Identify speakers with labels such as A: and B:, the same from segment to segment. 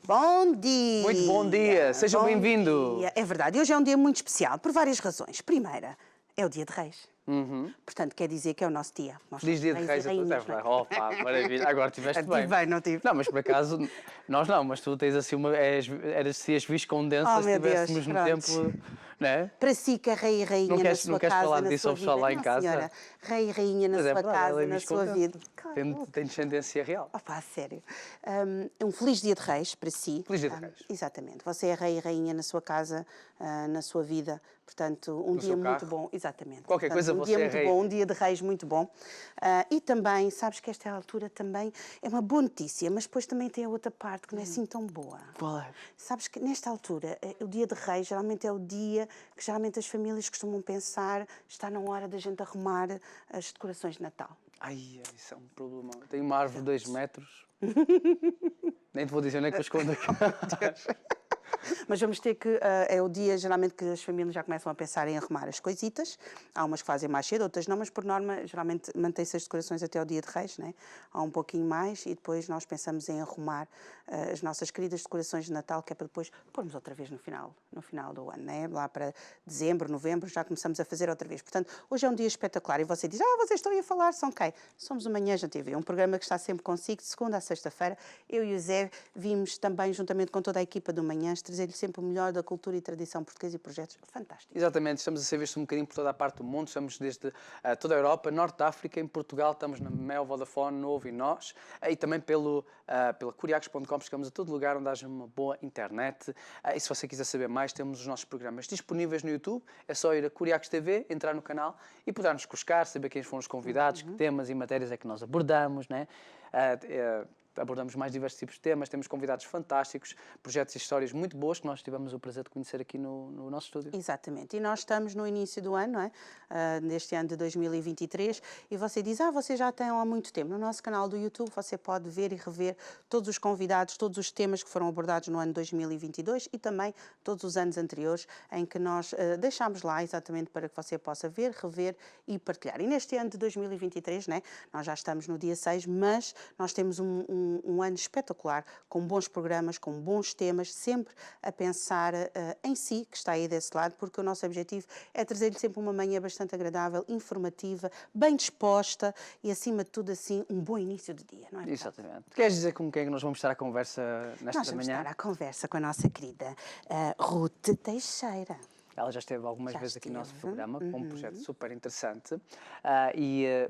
A: Bom dia!
B: Muito bom dia, seja bem-vindo!
A: É verdade, hoje é um dia muito especial, por várias razões. Primeira, é o dia de Reis. Portanto, quer dizer que é o nosso dia. Nós
B: Feliz dia de Reis a todos. Opa, maravilha. Agora tiveste bem.
A: Tive bem, não tive?
B: Não, mas por acaso, nós não, mas tu tens assim uma. Eras se as viscondenças, se estivéssemos no tempo. Não é?
A: Para si, que é rei e rainha na sua casa,
B: falar
A: na
B: disso
A: sua
B: ao pessoal
A: vida.
B: lá em casa?
A: Senhora, rei e rainha na sua casa, na sua vida.
B: Tem descendência real.
A: Opa, sério. Um feliz dia de Reis para si.
B: Feliz dia de Reis.
A: Exatamente. Você é rei e rainha na sua casa, na sua vida. Portanto, um dia muito bom. Exatamente.
B: Qualquer coisa,
A: você
B: é
A: muito
B: rei.
A: bom, um dia de Reis muito bom. E também, sabes que esta altura também é uma boa notícia, mas depois também tem a outra parte que não é assim tão boa.
B: Qual é?
A: Sabes que nesta altura, o dia de Reis geralmente é o dia que geralmente as famílias costumam pensar, está na hora da gente arrumar as decorações de Natal.
B: Ai, isso é um problema. Tenho uma árvore de 2 metros. Nem te vou dizer onde é que eu escondo aqui.
A: Mas vamos ter que, é o dia geralmente que as famílias já começam a pensar em arrumar as coisitas. Há umas que fazem mais cedo, outras não, mas por norma geralmente mantém-se as decorações até o dia de Reis, né? Há um pouquinho mais e depois nós pensamos em arrumar as nossas queridas decorações de Natal, que é para depois pormos outra vez no final do ano, né? Lá para dezembro, novembro, já começamos a fazer outra vez. Portanto, hoje é um dia espetacular e você diz, vocês estão aí a falar, são quem? Somos o Manhãs na TV, um programa que está sempre consigo, de segunda a sexta-feira. Eu e o Zé vimos também, juntamente com toda a equipa do Manhãs, trazer-lhe sempre o melhor da cultura e tradição portuguesa e projetos fantásticos.
B: Exatamente, estamos a ser vistos um bocadinho por toda a parte do mundo, estamos desde toda a Europa, Norte da África, em Portugal, estamos na Mel, Vodafone, Novo e nós, e também pela curiacos.com, chegamos a todo lugar onde haja uma boa internet, e se você quiser saber mais, temos os nossos programas disponíveis no YouTube, é só ir a Curiacos TV, entrar no canal e poder-nos buscar, saber quem foram os convidados, que temas e matérias é que nós abordamos, né? Abordamos mais diversos tipos de temas, temos convidados fantásticos, projetos e histórias muito boas que nós tivemos o prazer de conhecer aqui no nosso estúdio.
A: Exatamente. E nós estamos no início do ano, não é? Neste ano de 2023, e você diz, você já tem há muito tempo. No nosso canal do YouTube você pode ver e rever todos os convidados, todos os temas que foram abordados no ano 2022 e também todos os anos anteriores em que nós deixámos lá exatamente para que você possa ver, rever e partilhar. E neste ano de 2023, né? Nós já estamos no dia 6, mas nós temos um ano espetacular, com bons programas, com bons temas, sempre a pensar em si, que está aí desse lado, porque o nosso objetivo é trazer-lhe sempre uma manhã bastante agradável, informativa, bem disposta e, acima de tudo, assim, um bom início de dia, não é?
B: Exatamente. Queres dizer com quem é que nós vamos estar à conversa nesta manhã?
A: Nós vamos estar à conversa com a nossa querida Ruth Teixeira.
B: Ela já esteve algumas vezes aqui no nosso programa, com um projeto super interessante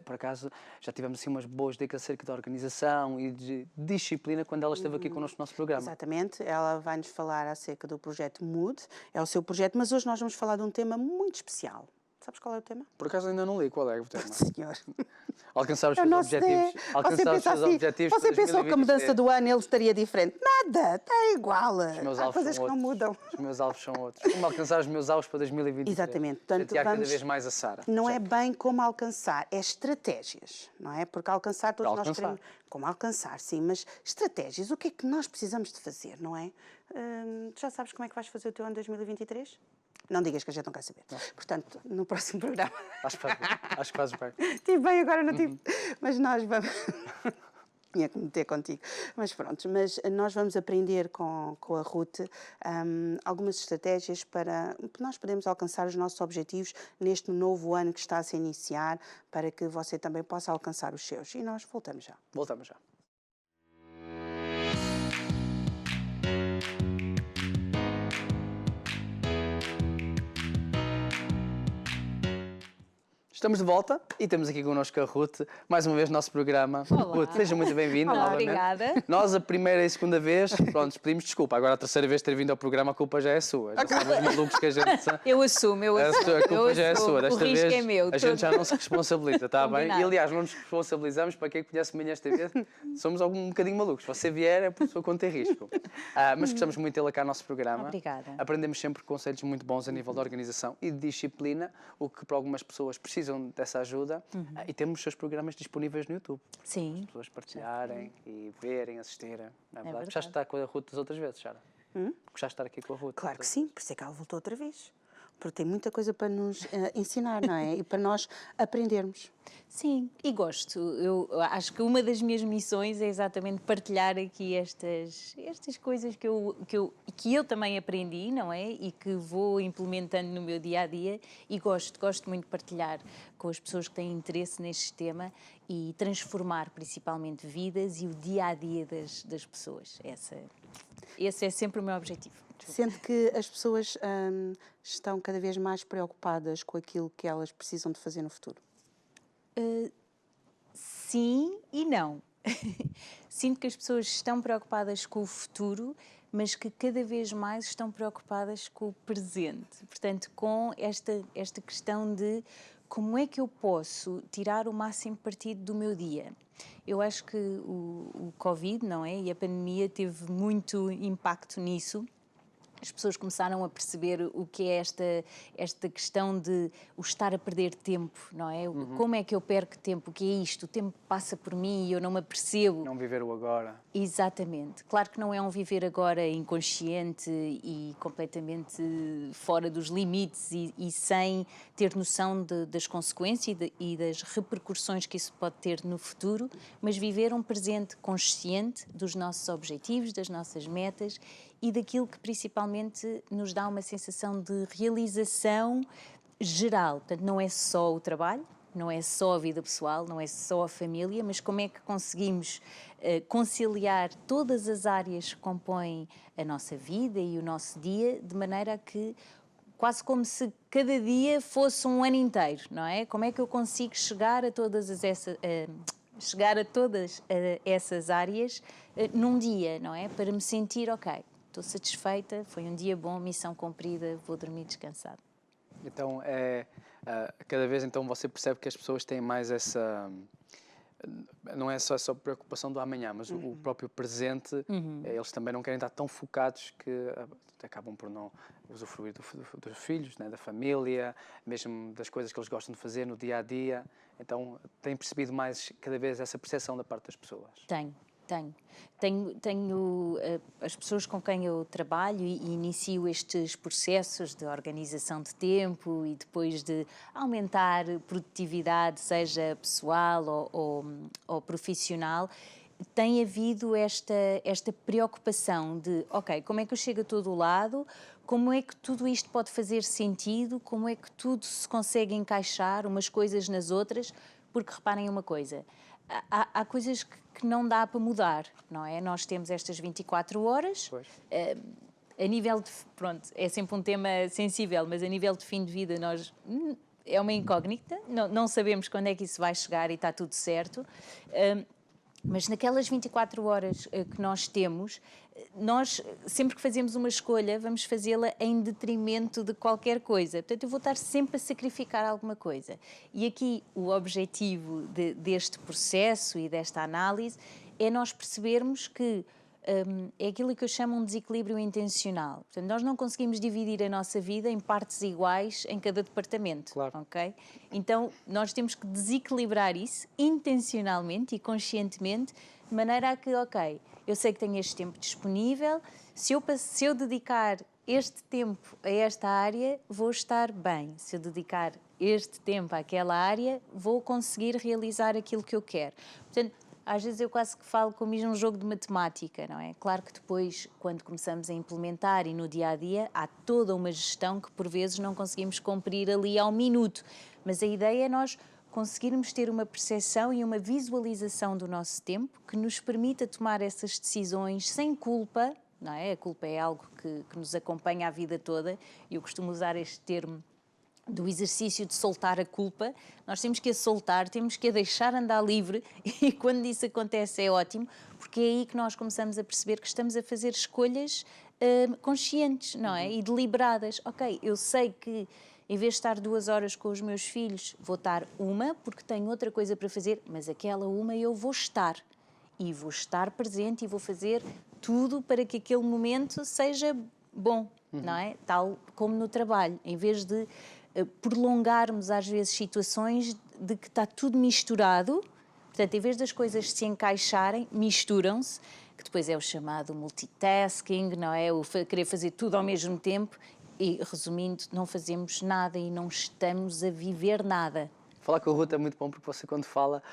B: por acaso, já tivemos assim umas boas dicas acerca da organização e de disciplina quando ela esteve aqui connosco no nosso programa.
A: Exatamente, ela vai-nos falar acerca do projeto Mood, é o seu projeto, mas hoje nós vamos falar de um tema muito especial. Sabes qual é o tema?
B: Por acaso ainda não li qual é o tema.
A: Senhor.
B: Alcançar os seus objetivos.
A: Alcançar os seus objetivos. Você pensou que a mudança do ano ele estaria diferente? Nada, está igual. Há coisas que não mudam.
B: Os meus alvos são outros. Como alcançar os meus alvos para 2023?
A: Exatamente. Portanto,
B: cada vez mais a Sara.
A: Não é bem como alcançar, é estratégias, não é? Porque alcançar todos nós queremos. Como alcançar, sim, mas estratégias. O que é que nós precisamos de fazer, não é? Já sabes como é que vais fazer o teu ano 2023? Não digas que a gente não quer saber. Não. Portanto, no próximo programa...
B: Acho que fazes bem.
A: Estive bem, agora não tive. Mas nós vamos... Tinha que meter contigo. Mas pronto, nós vamos aprender com a Ruth algumas estratégias para nós podermos alcançar os nossos objetivos neste novo ano que está a se iniciar, para que você também possa alcançar os seus. E nós voltamos já.
B: Voltamos já. Estamos de volta e temos aqui connosco a Ruth, mais uma vez no nosso programa.
C: Olá.
B: Ruth, seja muito bem-vinda.
C: Olá, obrigada.
B: Nós, a primeira e a segunda vez, pronto, pedimos desculpa. Agora, a terceira vez ter vindo ao programa, a culpa já é sua. Já sabem os malucos que a gente...
C: Eu assumo.
B: A culpa já é sua. Desta
C: o risco
B: vez,
C: é meu.
B: a gente já não se responsabiliza, está bem?
C: Combinado.
B: E, aliás, não nos responsabilizamos, para quem conhece Manhãs TV, somos um bocadinho malucos. Se você vier, é por sua conta e risco. Mas gostamos muito de tê-la cá no nosso programa.
C: Obrigada.
B: Aprendemos sempre conselhos muito bons a nível de organização e de disciplina, o que para algumas pessoas precisam dessa ajuda. E temos os seus programas disponíveis no YouTube.
C: Sim.
B: As pessoas partilharem e verem, assistirem. Não é verdade?
C: verdade.
B: Gostaste de estar com a Ruth das outras vezes, Sara? Gostaste de estar aqui com a Ruth?
A: Claro que sim, por isso é que ela voltou outra vez. Porque tem muita coisa para nos ensinar, não é? E para nós aprendermos.
C: Sim, e gosto. Eu acho que uma das minhas missões é exatamente partilhar aqui estas coisas que eu também aprendi, não é? E que vou implementando no meu dia a dia e gosto muito de partilhar com as pessoas que têm interesse neste tema e transformar principalmente vidas e o dia a dia das pessoas. Esse é sempre o meu objetivo.
A: Sente que as pessoas estão cada vez mais preocupadas com aquilo que elas precisam de fazer no futuro?
C: Sim e não. Sinto que as pessoas estão preocupadas com o futuro, mas que cada vez mais estão preocupadas com o presente. Portanto, com esta questão de como é que eu posso tirar o máximo partido do meu dia. Eu acho que o Covid, não é? E a pandemia teve muito impacto nisso. As pessoas começaram a perceber o que é esta questão de o estar a perder tempo, não é? Como é que eu perco tempo? O que é isto? O tempo passa por mim e eu não me apercebo.
B: Não viver o agora.
C: Exatamente. Claro que não é um viver agora inconsciente e completamente fora dos limites e sem ter noção das consequências e das repercussões que isso pode ter no futuro, mas viver um presente consciente dos nossos objetivos, das nossas metas e daquilo que principalmente nos dá uma sensação de realização geral. Portanto, não é só o trabalho, não é só a vida pessoal, não é só a família, mas como é que conseguimos conciliar todas as áreas que compõem a nossa vida e o nosso dia, de maneira a que, quase como se cada dia fosse um ano inteiro, não é? Como é que eu consigo chegar a todas essas áreas num dia, não é? Para me sentir, ok, estou satisfeita, foi um dia bom, missão cumprida, vou dormir descansado.
B: Então, cada vez então você percebe que as pessoas têm mais essa... Não é só essa preocupação do amanhã, mas o próprio presente. Eles também não querem estar tão focados que acabam por não usufruir dos filhos, né, da família, mesmo das coisas que eles gostam de fazer no dia a dia. Então, têm percebido mais cada vez essa percepção da parte das pessoas?
C: Tenho as pessoas com quem eu trabalho e inicio estes processos de organização de tempo e depois de aumentar produtividade, seja pessoal ou profissional. Tem havido esta preocupação de, ok, como é que eu chego a todo lado, como é que tudo isto pode fazer sentido, como é que tudo se consegue encaixar umas coisas nas outras, porque reparem uma coisa, há coisas que não dá para mudar, não é? Nós temos estas 24 horas, a nível de, pronto, é sempre um tema sensível, mas a nível de fim de vida é uma incógnita, não sabemos quando é que isso vai chegar e está tudo certo, mas naquelas 24 horas que nós temos, nós, sempre que fazemos uma escolha, vamos fazê-la em detrimento de qualquer coisa. Portanto, eu vou estar sempre a sacrificar alguma coisa. E aqui o objetivo deste processo e desta análise é nós percebermos que é aquilo que eu chamo um desequilíbrio intencional. Portanto, nós não conseguimos dividir a nossa vida em partes iguais em cada departamento.
B: Claro.
C: Okay? Então, nós temos que desequilibrar isso intencionalmente e conscientemente, de maneira a que, ok, eu sei que tenho este tempo disponível, se eu dedicar este tempo a esta área, vou estar bem. Se eu dedicar este tempo àquela área, vou conseguir realizar aquilo que eu quero. Portanto, às vezes eu quase que falo como um jogo de matemática, não é? Claro que depois, quando começamos a implementar e no dia-a-dia, há toda uma gestão que por vezes não conseguimos cumprir ali ao minuto. Mas a ideia é nós conseguirmos ter uma percepção e uma visualização do nosso tempo que nos permita tomar essas decisões sem culpa, não é? A culpa é algo que nos acompanha a vida toda e eu costumo usar este termo do exercício de soltar a culpa. Nós temos que a soltar, temos que a deixar andar livre e quando isso acontece é ótimo, porque é aí que nós começamos a perceber que estamos a fazer escolhas conscientes, não é? E deliberadas. Ok, eu sei que em vez de estar 2 horas com os meus filhos, vou estar uma, porque tenho outra coisa para fazer, mas aquela uma eu vou estar. E vou estar presente e vou fazer tudo para que aquele momento seja bom, não é? Tal como no trabalho. Em vez de prolongarmos às vezes situações de que está tudo misturado, portanto, em vez das coisas se encaixarem, misturam-se, que depois é o chamado multitasking, não é? O querer fazer tudo ao mesmo tempo, E, resumindo, não fazemos nada e não estamos a viver nada.
B: Falar com a Ruth é muito bom porque você, quando fala,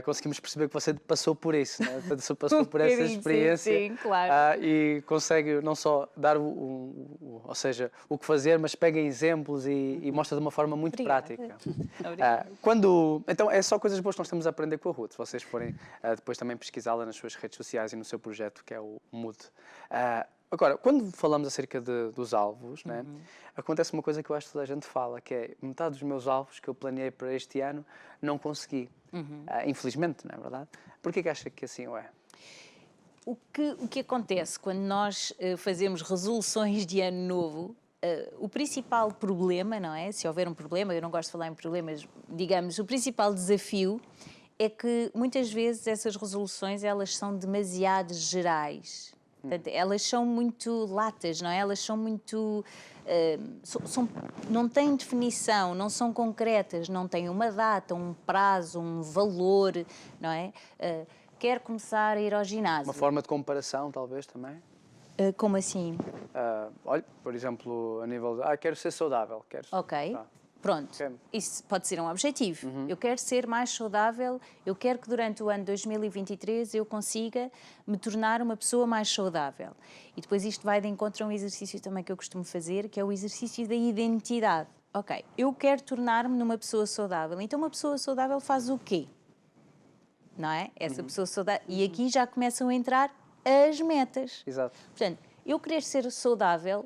B: conseguimos perceber que você passou por isso, né? Passou por essa experiência.
C: Sim, claro.
B: E consegue não só dar ou seja, o que fazer, mas pega exemplos e mostra de uma forma muito
C: Obrigada.
B: prática.
C: Obrigada.
B: Então, é só coisas boas que nós estamos a aprender com a Ruth. Se vocês forem depois também pesquisá-la nas suas redes sociais e no seu projeto, que é o Mood. Agora, quando falamos acerca dos alvos, né, acontece uma coisa que eu acho que toda a gente fala, que é metade dos meus alvos que eu planeei para este ano não consegui. Infelizmente, não é verdade? Porquê que acha que assim é?
C: O que acontece quando nós fazemos resoluções de ano novo, o principal problema, não é? Se houver um problema, eu não gosto de falar em problemas, digamos, o principal desafio é que muitas vezes essas resoluções elas são demasiado gerais. Portanto, elas são muito latas, não é? Elas são muito... não têm definição, não são concretas, não têm uma data, um prazo, um valor, não é? Quero começar a ir ao ginásio.
B: Uma forma de comparação, talvez, também?
C: Como assim?
B: Olha, por exemplo, a nível de... quero ser saudável.
C: Ok. Pronto, isso pode ser um objetivo. Eu quero ser mais saudável, eu quero que durante o ano 2023 eu consiga me tornar uma pessoa mais saudável. E depois isto vai de encontro a um exercício também que eu costumo fazer, que é o exercício da identidade. Ok, eu quero tornar-me numa pessoa saudável. Então uma pessoa saudável faz o quê? Não é? Essa pessoa saudável... E aqui já começam a entrar as metas.
B: Exato.
C: Portanto, eu querer ser saudável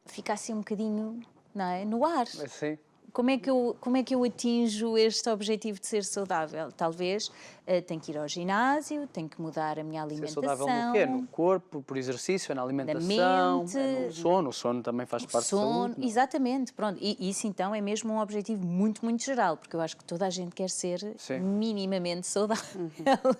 C: fica assim um bocadinho... não é? No ar.
B: Sim.
C: Como é que eu atinjo este objetivo de ser saudável? Talvez tenho que ir ao ginásio, tenho que mudar a minha alimentação.
B: Ser saudável no quê? No corpo, por exercício, na alimentação,
C: mente,
B: no sono. O sono também faz parte da saúde. Não?
C: Exatamente, pronto. E isso então é mesmo um objetivo muito, muito geral, porque eu acho que toda a gente quer ser minimamente saudável,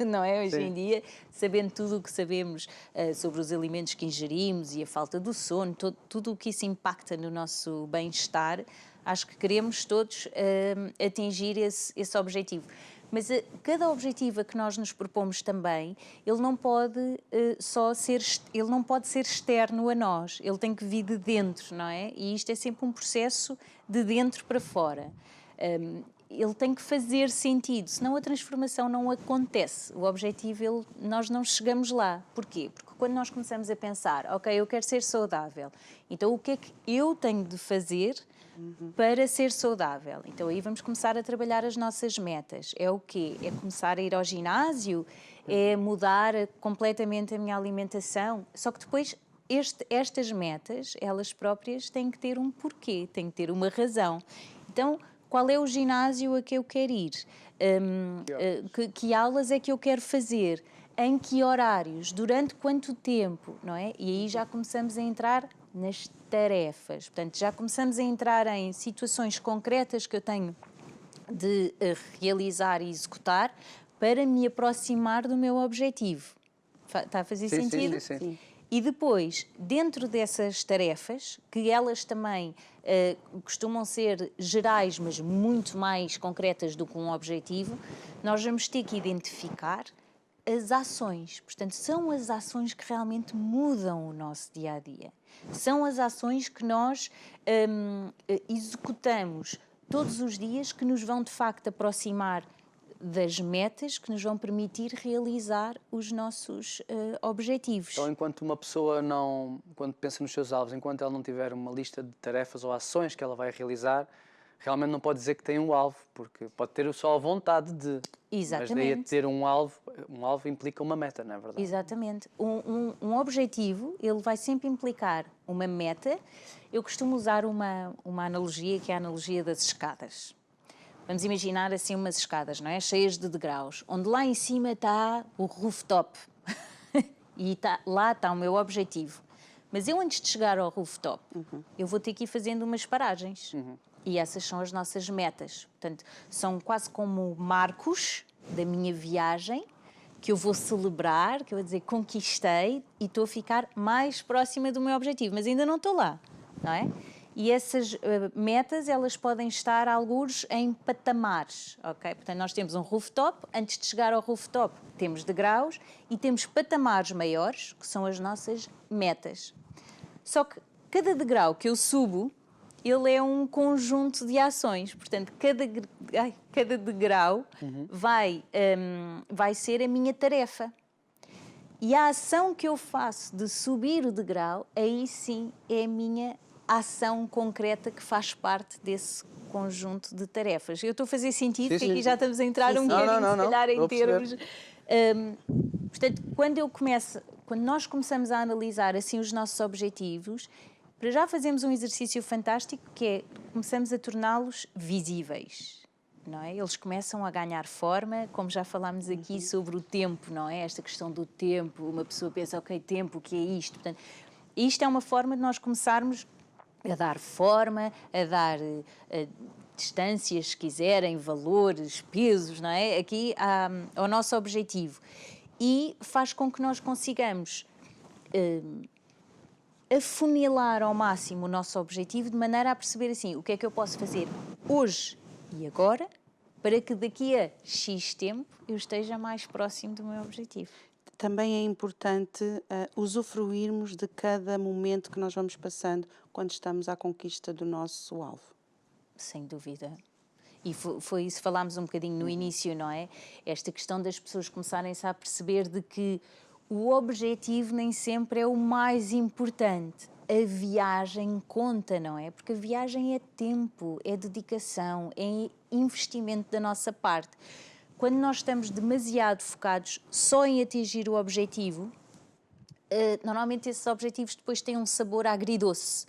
C: não é? Hoje em dia, sabendo tudo o que sabemos sobre os alimentos que ingerimos e a falta do sono, tudo o que isso impacta no nosso bem-estar, acho que queremos todos atingir esse objetivo. Mas cada objetivo a que nós nos propomos também, ele não pode ser externo a nós, ele tem que vir de dentro, não é? E isto é sempre um processo de dentro para fora. Ele tem que fazer sentido, senão a transformação não acontece. O objetivo, nós não chegamos lá. Porquê? Porque quando nós começamos a pensar, ok, eu quero ser saudável, então o que é que eu tenho de fazer para ser saudável? Então aí vamos começar a trabalhar as nossas metas. É o quê? É começar a ir ao ginásio? É mudar completamente a minha alimentação? Só que depois estas metas, elas próprias, têm que ter um porquê, têm que ter uma razão. Então, qual é o ginásio a que eu quero ir? Que aulas é que eu quero fazer? Em que horários? Durante quanto tempo? Não é? E aí já começamos a entrar nas tarefas. Portanto, já começamos a entrar em situações concretas que eu tenho de realizar e executar para me aproximar do meu objetivo. Está a fazer sentido?
B: Sim.
C: E depois, dentro dessas tarefas, que elas também costumam ser gerais, mas muito mais concretas do que um objetivo, nós vamos ter que identificar as ações. Portanto, são as ações que realmente mudam o nosso dia-a-dia. São as ações que nós executamos todos os dias que nos vão, de facto, aproximar das metas que nos vão permitir realizar os nossos objetivos.
B: Então, enquanto uma pessoa quando pensa nos seus alvos, enquanto ela não tiver uma lista de tarefas ou ações que ela vai realizar, realmente não pode dizer que tem um alvo, porque pode ter só a vontade de...
C: Exatamente.
B: Mas daí a ter um alvo implica uma meta, não é verdade?
C: Exatamente. Um objetivo, ele vai sempre implicar uma meta. Eu costumo usar uma analogia, que é a analogia das escadas. Vamos imaginar assim umas escadas, não é? Cheias de degraus, onde lá em cima está o rooftop. E lá está o meu objetivo. Mas eu, antes de chegar ao rooftop, eu vou ter que ir fazendo umas paragens. E essas são as nossas metas. Portanto, são quase como marcos da minha viagem que eu vou celebrar, que eu vou dizer conquistei e estou a ficar mais próxima do meu objetivo. Mas ainda não estou lá, não é? E essas metas, elas podem estar, algures, em patamares, ok? Portanto, nós temos um rooftop, antes de chegar ao rooftop temos degraus e temos patamares maiores, que são as nossas metas. Só que cada degrau que eu subo, ele é um conjunto de ações. Portanto, cada degrau vai ser a minha tarefa. E a ação que eu faço de subir o degrau, aí sim é a minha ação concreta que faz parte desse conjunto de tarefas. Eu estou a fazer sentido,
B: Sim,
C: que aqui
B: sim.
C: já estamos a entrar um
B: Não,
C: bocadinho,
B: não,
C: se calhar,
B: estou
C: em
B: a perceber.
C: termos... portanto, quando nós começamos a analisar assim os nossos objetivos, para já fazemos um exercício fantástico que é, começamos a torná-los visíveis. Não é? Eles começam a ganhar forma, como já falámos aqui sobre o tempo, não é? Esta questão do tempo, uma pessoa pensa, ok, tempo, o que é isto? Portanto, isto é uma forma de nós começarmos a dar forma, a dar distâncias, se quiserem, valores, pesos, não é? Aqui ao nosso objetivo. E faz com que nós consigamos afunilar ao máximo o nosso objetivo de maneira a perceber assim, o que é que eu posso fazer hoje e agora para que daqui a X tempo eu esteja mais próximo do meu objetivo.
A: Também é importante usufruirmos de cada momento que nós vamos passando quando estamos à conquista do nosso alvo.
C: Sem dúvida. E foi isso que falámos um bocadinho no início, não é? Esta questão das pessoas começarem-se a perceber de que o objetivo nem sempre é o mais importante. A viagem conta, não é? Porque a viagem é tempo, é dedicação, é investimento da nossa parte. Quando nós estamos demasiado focados só em atingir o objetivo, normalmente esses objetivos depois têm um sabor agridoce.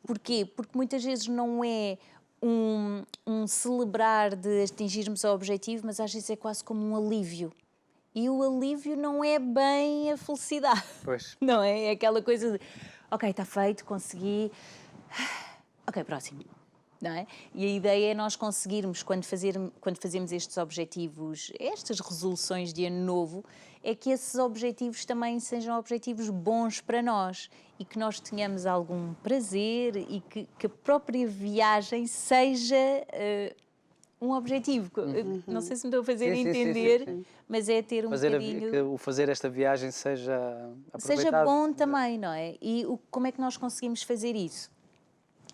C: Porquê? Porque muitas vezes não é um celebrar de atingirmos o objetivo, mas às vezes é quase como um alívio. E o alívio não é bem a felicidade.
B: Pois.
C: Não é? É aquela coisa de, ok, está feito, consegui, ok, próximo. Não é? E a ideia é nós conseguirmos, quando fazemos estes objetivos, estas resoluções de ano novo, é que esses objetivos também sejam objetivos bons para nós e que nós tenhamos algum prazer e que a própria viagem seja um objetivo. Não sei se me estou a fazer
B: Sim, sim,
C: entender,
B: sim.
C: mas é ter um bocadinho...
B: Que o fazer esta viagem seja aproveitado.
C: Seja bom também, não é? E como é que nós conseguimos fazer isso?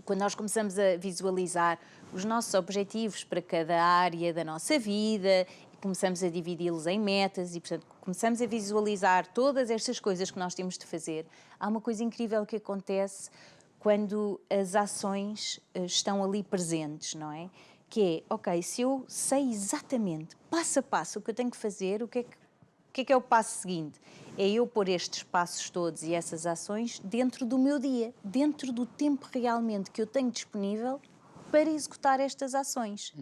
C: Quando nós começamos a visualizar os nossos objetivos para cada área da nossa vida, e começamos a dividi-los em metas e, portanto, começamos a visualizar todas estas coisas que nós temos de fazer, há uma coisa incrível que acontece quando as ações estão ali presentes, não é? Que é, ok, se eu sei exatamente, passo a passo, o que eu tenho que fazer, o que é o passo seguinte? É eu pôr estes passos todos e essas ações dentro do meu dia, dentro do tempo realmente que eu tenho disponível para executar estas ações.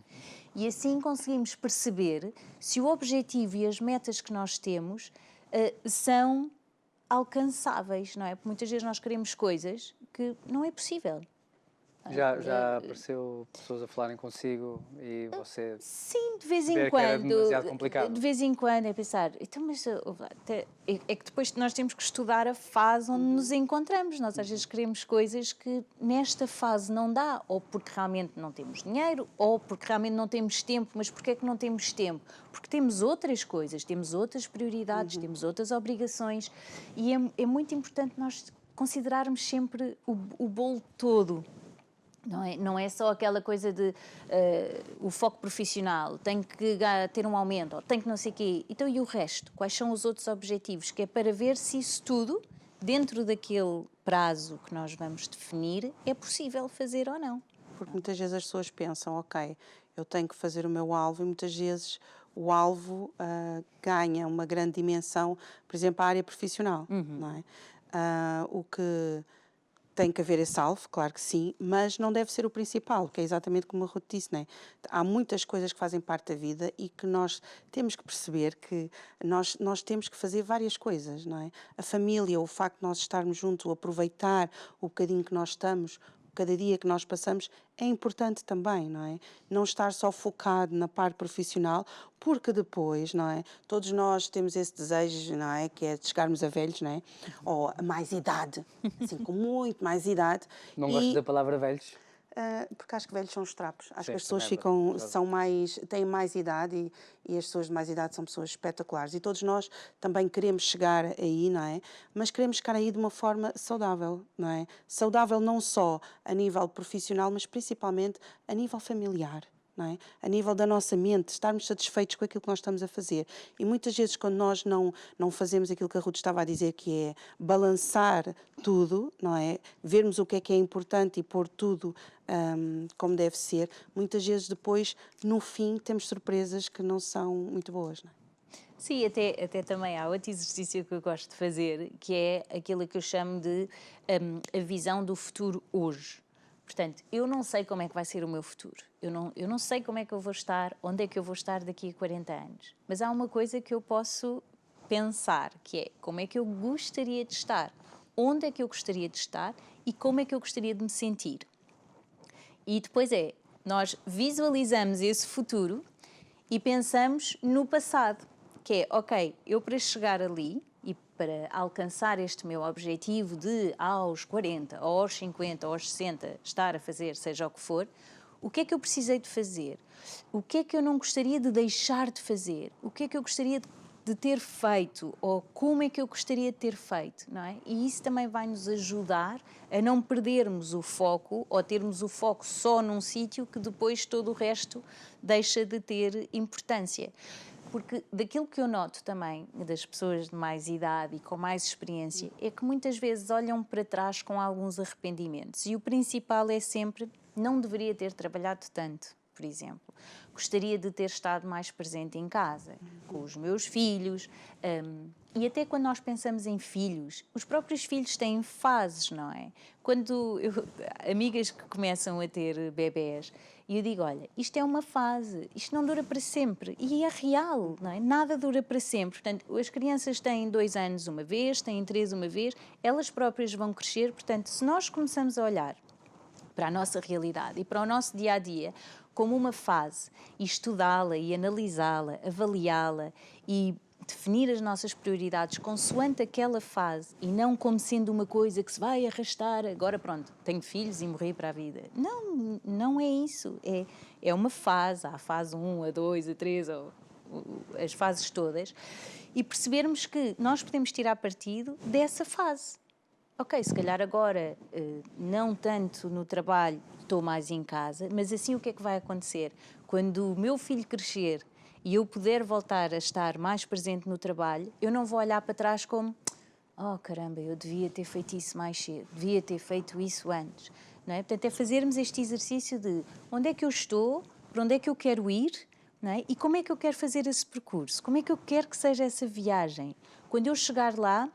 C: E assim conseguimos perceber se o objetivo e as metas que nós temos são alcançáveis, não é? Porque muitas vezes nós queremos coisas que não é possível.
B: Já apareceu pessoas a falarem consigo e você...
C: Sim, de vez em
B: ver que era
C: quando.
B: demasiado complicado.
C: De vez em quando é pensar, então, mas é que depois nós temos que estudar a fase onde nos encontramos. Nós às vezes queremos coisas que nesta fase não dá, ou porque realmente não temos dinheiro, ou porque realmente não temos tempo. Mas porquê é que não temos tempo? Porque temos outras coisas, temos outras prioridades, temos outras obrigações e é muito importante nós considerarmos sempre o bolo todo. Não é só aquela coisa de o foco profissional, tem que ter um aumento, ou tem que não sei o quê. Então, e o resto? Quais são os outros objetivos? Que é para ver se isso tudo, dentro daquele prazo que nós vamos definir, é possível fazer ou não.
A: Porque muitas vezes as pessoas pensam, ok, eu tenho que fazer o meu alvo e muitas vezes o alvo ganha uma grande dimensão, por exemplo, a área profissional, não é? O que... Tem que haver esse alvo, claro que sim, mas não deve ser o principal, que é exatamente como a Ruth disse, não é? Há muitas coisas que fazem parte da vida e que nós temos que perceber que nós temos que fazer várias coisas, não é? A família, o facto de nós estarmos juntos, o aproveitar o bocadinho que nós estamos, cada dia que nós passamos, é importante também, não é? Não estar só focado na parte profissional, porque depois, não é? Todos nós temos esse desejo, não é? Que é de chegarmos a velhos, não é? Ou a mais idade, assim, com muito mais idade.
B: Não gosto da palavra velhos.
A: porque acho que velhos são os trapos. Acho
B: Sim,
A: que as pessoas
B: também é
A: ficam,
B: verdade.
A: são mais, têm mais idade e as pessoas de mais idade são pessoas espetaculares. E todos nós também queremos chegar aí, não é? Mas queremos chegar aí de uma forma saudável, não é? Saudável não só a nível profissional, mas principalmente a nível familiar. Não é? A nível da nossa mente, estarmos satisfeitos com aquilo que nós estamos a fazer. E muitas vezes, quando nós não fazemos aquilo que a Ruth estava a dizer, que é balançar tudo, não é? Vermos o que é importante e pôr tudo como deve ser, muitas vezes depois, no fim, temos surpresas que não são muito boas. Não é?
C: Sim, até também há outro exercício que eu gosto de fazer, que é aquilo que eu chamo de a visão do futuro hoje. Portanto, eu não sei como é que vai ser o meu futuro. Eu não sei como é que eu vou estar, onde é que eu vou estar daqui a 40 anos. Mas há uma coisa que eu posso pensar, que é como é que eu gostaria de estar, onde é que eu gostaria de estar e como é que eu gostaria de me sentir. E depois nós visualizamos esse futuro e pensamos no passado, que é, ok, eu para chegar ali e para alcançar este meu objetivo de aos 40, aos 50, aos 60 estar a fazer seja o que for, o que é que eu precisei de fazer? O que é que eu não gostaria de deixar de fazer? O que é que eu gostaria de ter feito? Ou como é que eu gostaria de ter feito? Não é? E isso também vai nos ajudar a não perdermos o foco ou termos o foco só num sítio que depois todo o resto deixa de ter importância. Porque daquilo que eu noto também das pessoas de mais idade e com mais experiência é que muitas vezes olham para trás com alguns arrependimentos. E o principal é sempre, não deveria ter trabalhado tanto, por exemplo. Gostaria de ter estado mais presente em casa, com os meus filhos. E até quando nós pensamos em filhos, os próprios filhos têm fases, não é? Amigas que começam a ter bebés, e eu digo, olha, isto é uma fase, isto não dura para sempre. E é real, não é? Nada dura para sempre. Portanto, as crianças têm 2 anos uma vez, têm 3 uma vez, elas próprias vão crescer. Portanto, se nós começamos a olhar para a nossa realidade e para o nosso dia-a-dia como uma fase e estudá-la e analisá-la, avaliá-la e definir as nossas prioridades consoante aquela fase e não como sendo uma coisa que se vai arrastar, agora pronto, tenho filhos e morri para a vida. Não, não é isso. É uma fase, há a fase 1, a 2, a 3, as fases todas, e percebermos que nós podemos tirar partido dessa fase. Ok, se calhar agora não tanto no trabalho, estou mais em casa, mas assim o que é que vai acontecer? Quando o meu filho crescer e eu puder voltar a estar mais presente no trabalho, eu não vou olhar para trás como oh caramba, eu devia ter feito isso mais cedo, devia ter feito isso antes. Não é? Portanto, é fazermos este exercício de onde é que eu estou, para onde é que eu quero ir, não é? E como é que eu quero fazer esse percurso, como é que eu quero que seja essa viagem. Quando eu chegar lá,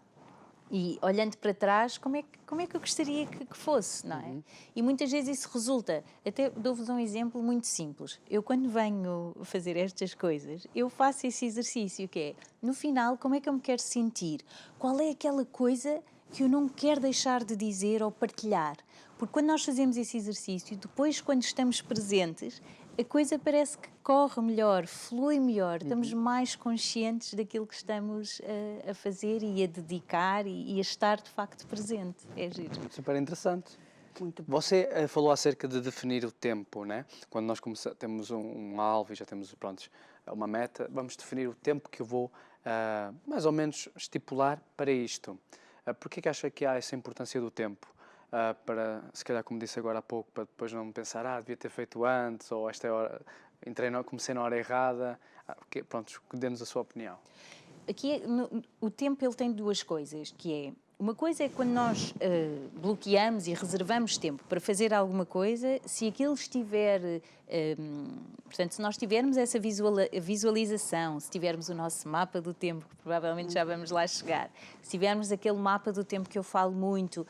C: e olhando para trás, como é que eu gostaria que fosse, não é? E muitas vezes isso resulta, até dou-vos um exemplo muito simples. Eu quando venho fazer estas coisas, eu faço esse exercício que é, no final, como é que eu me quero sentir? Qual é aquela coisa que eu não quero deixar de dizer ou partilhar? Porque quando nós fazemos esse exercício, depois quando estamos presentes, a coisa parece que corre melhor, flui melhor, estamos mais conscientes daquilo que estamos a fazer e a dedicar e a estar de facto presente. É giro.
B: Super interessante.
A: Muito bom.
B: Você falou acerca de definir o tempo, né? Quando nós temos um alvo e já temos, pronto, uma meta, vamos definir o tempo que eu vou mais ou menos estipular para isto. Porquê que acha que há essa importância do tempo? Para, se calhar, como disse agora há pouco, para depois não pensar, devia ter feito antes, ou esta hora, comecei na hora errada. Pronto, dê-nos a sua opinião.
C: Aqui o tempo ele tem duas coisas, que é uma coisa é quando nós bloqueamos e reservamos tempo para fazer alguma coisa, se aquilo estiver, portanto, se nós tivermos essa visualização, se tivermos o nosso mapa do tempo, que provavelmente já vamos lá chegar, se tivermos aquele mapa do tempo que eu falo muito,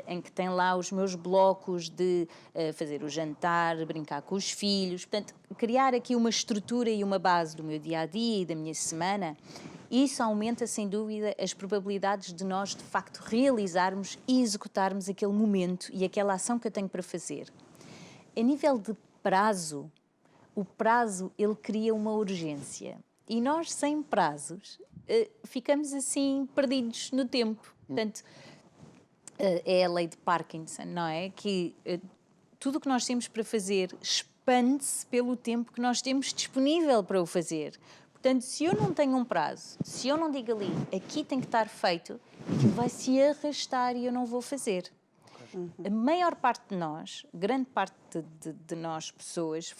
C: em que tem lá os meus blocos de fazer o jantar, brincar com os filhos, portanto, criar aqui uma estrutura e uma base do meu dia-a-dia e da minha semana. Isso aumenta, sem dúvida, as probabilidades de nós, de facto, realizarmos e executarmos aquele momento e aquela ação que eu tenho para fazer. A nível de prazo, o prazo, ele cria uma urgência. E nós, sem prazos, ficamos assim perdidos no tempo. Portanto, é a lei de Parkinson, não é? Que tudo o que nós temos para fazer expande-se pelo tempo que nós temos disponível para o fazer. Portanto, se eu não tenho um prazo, se eu não digo ali, aqui tem que estar feito, aquilo vai se arrastar e eu não vou fazer. A maior parte de nós, grande parte de nós pessoas,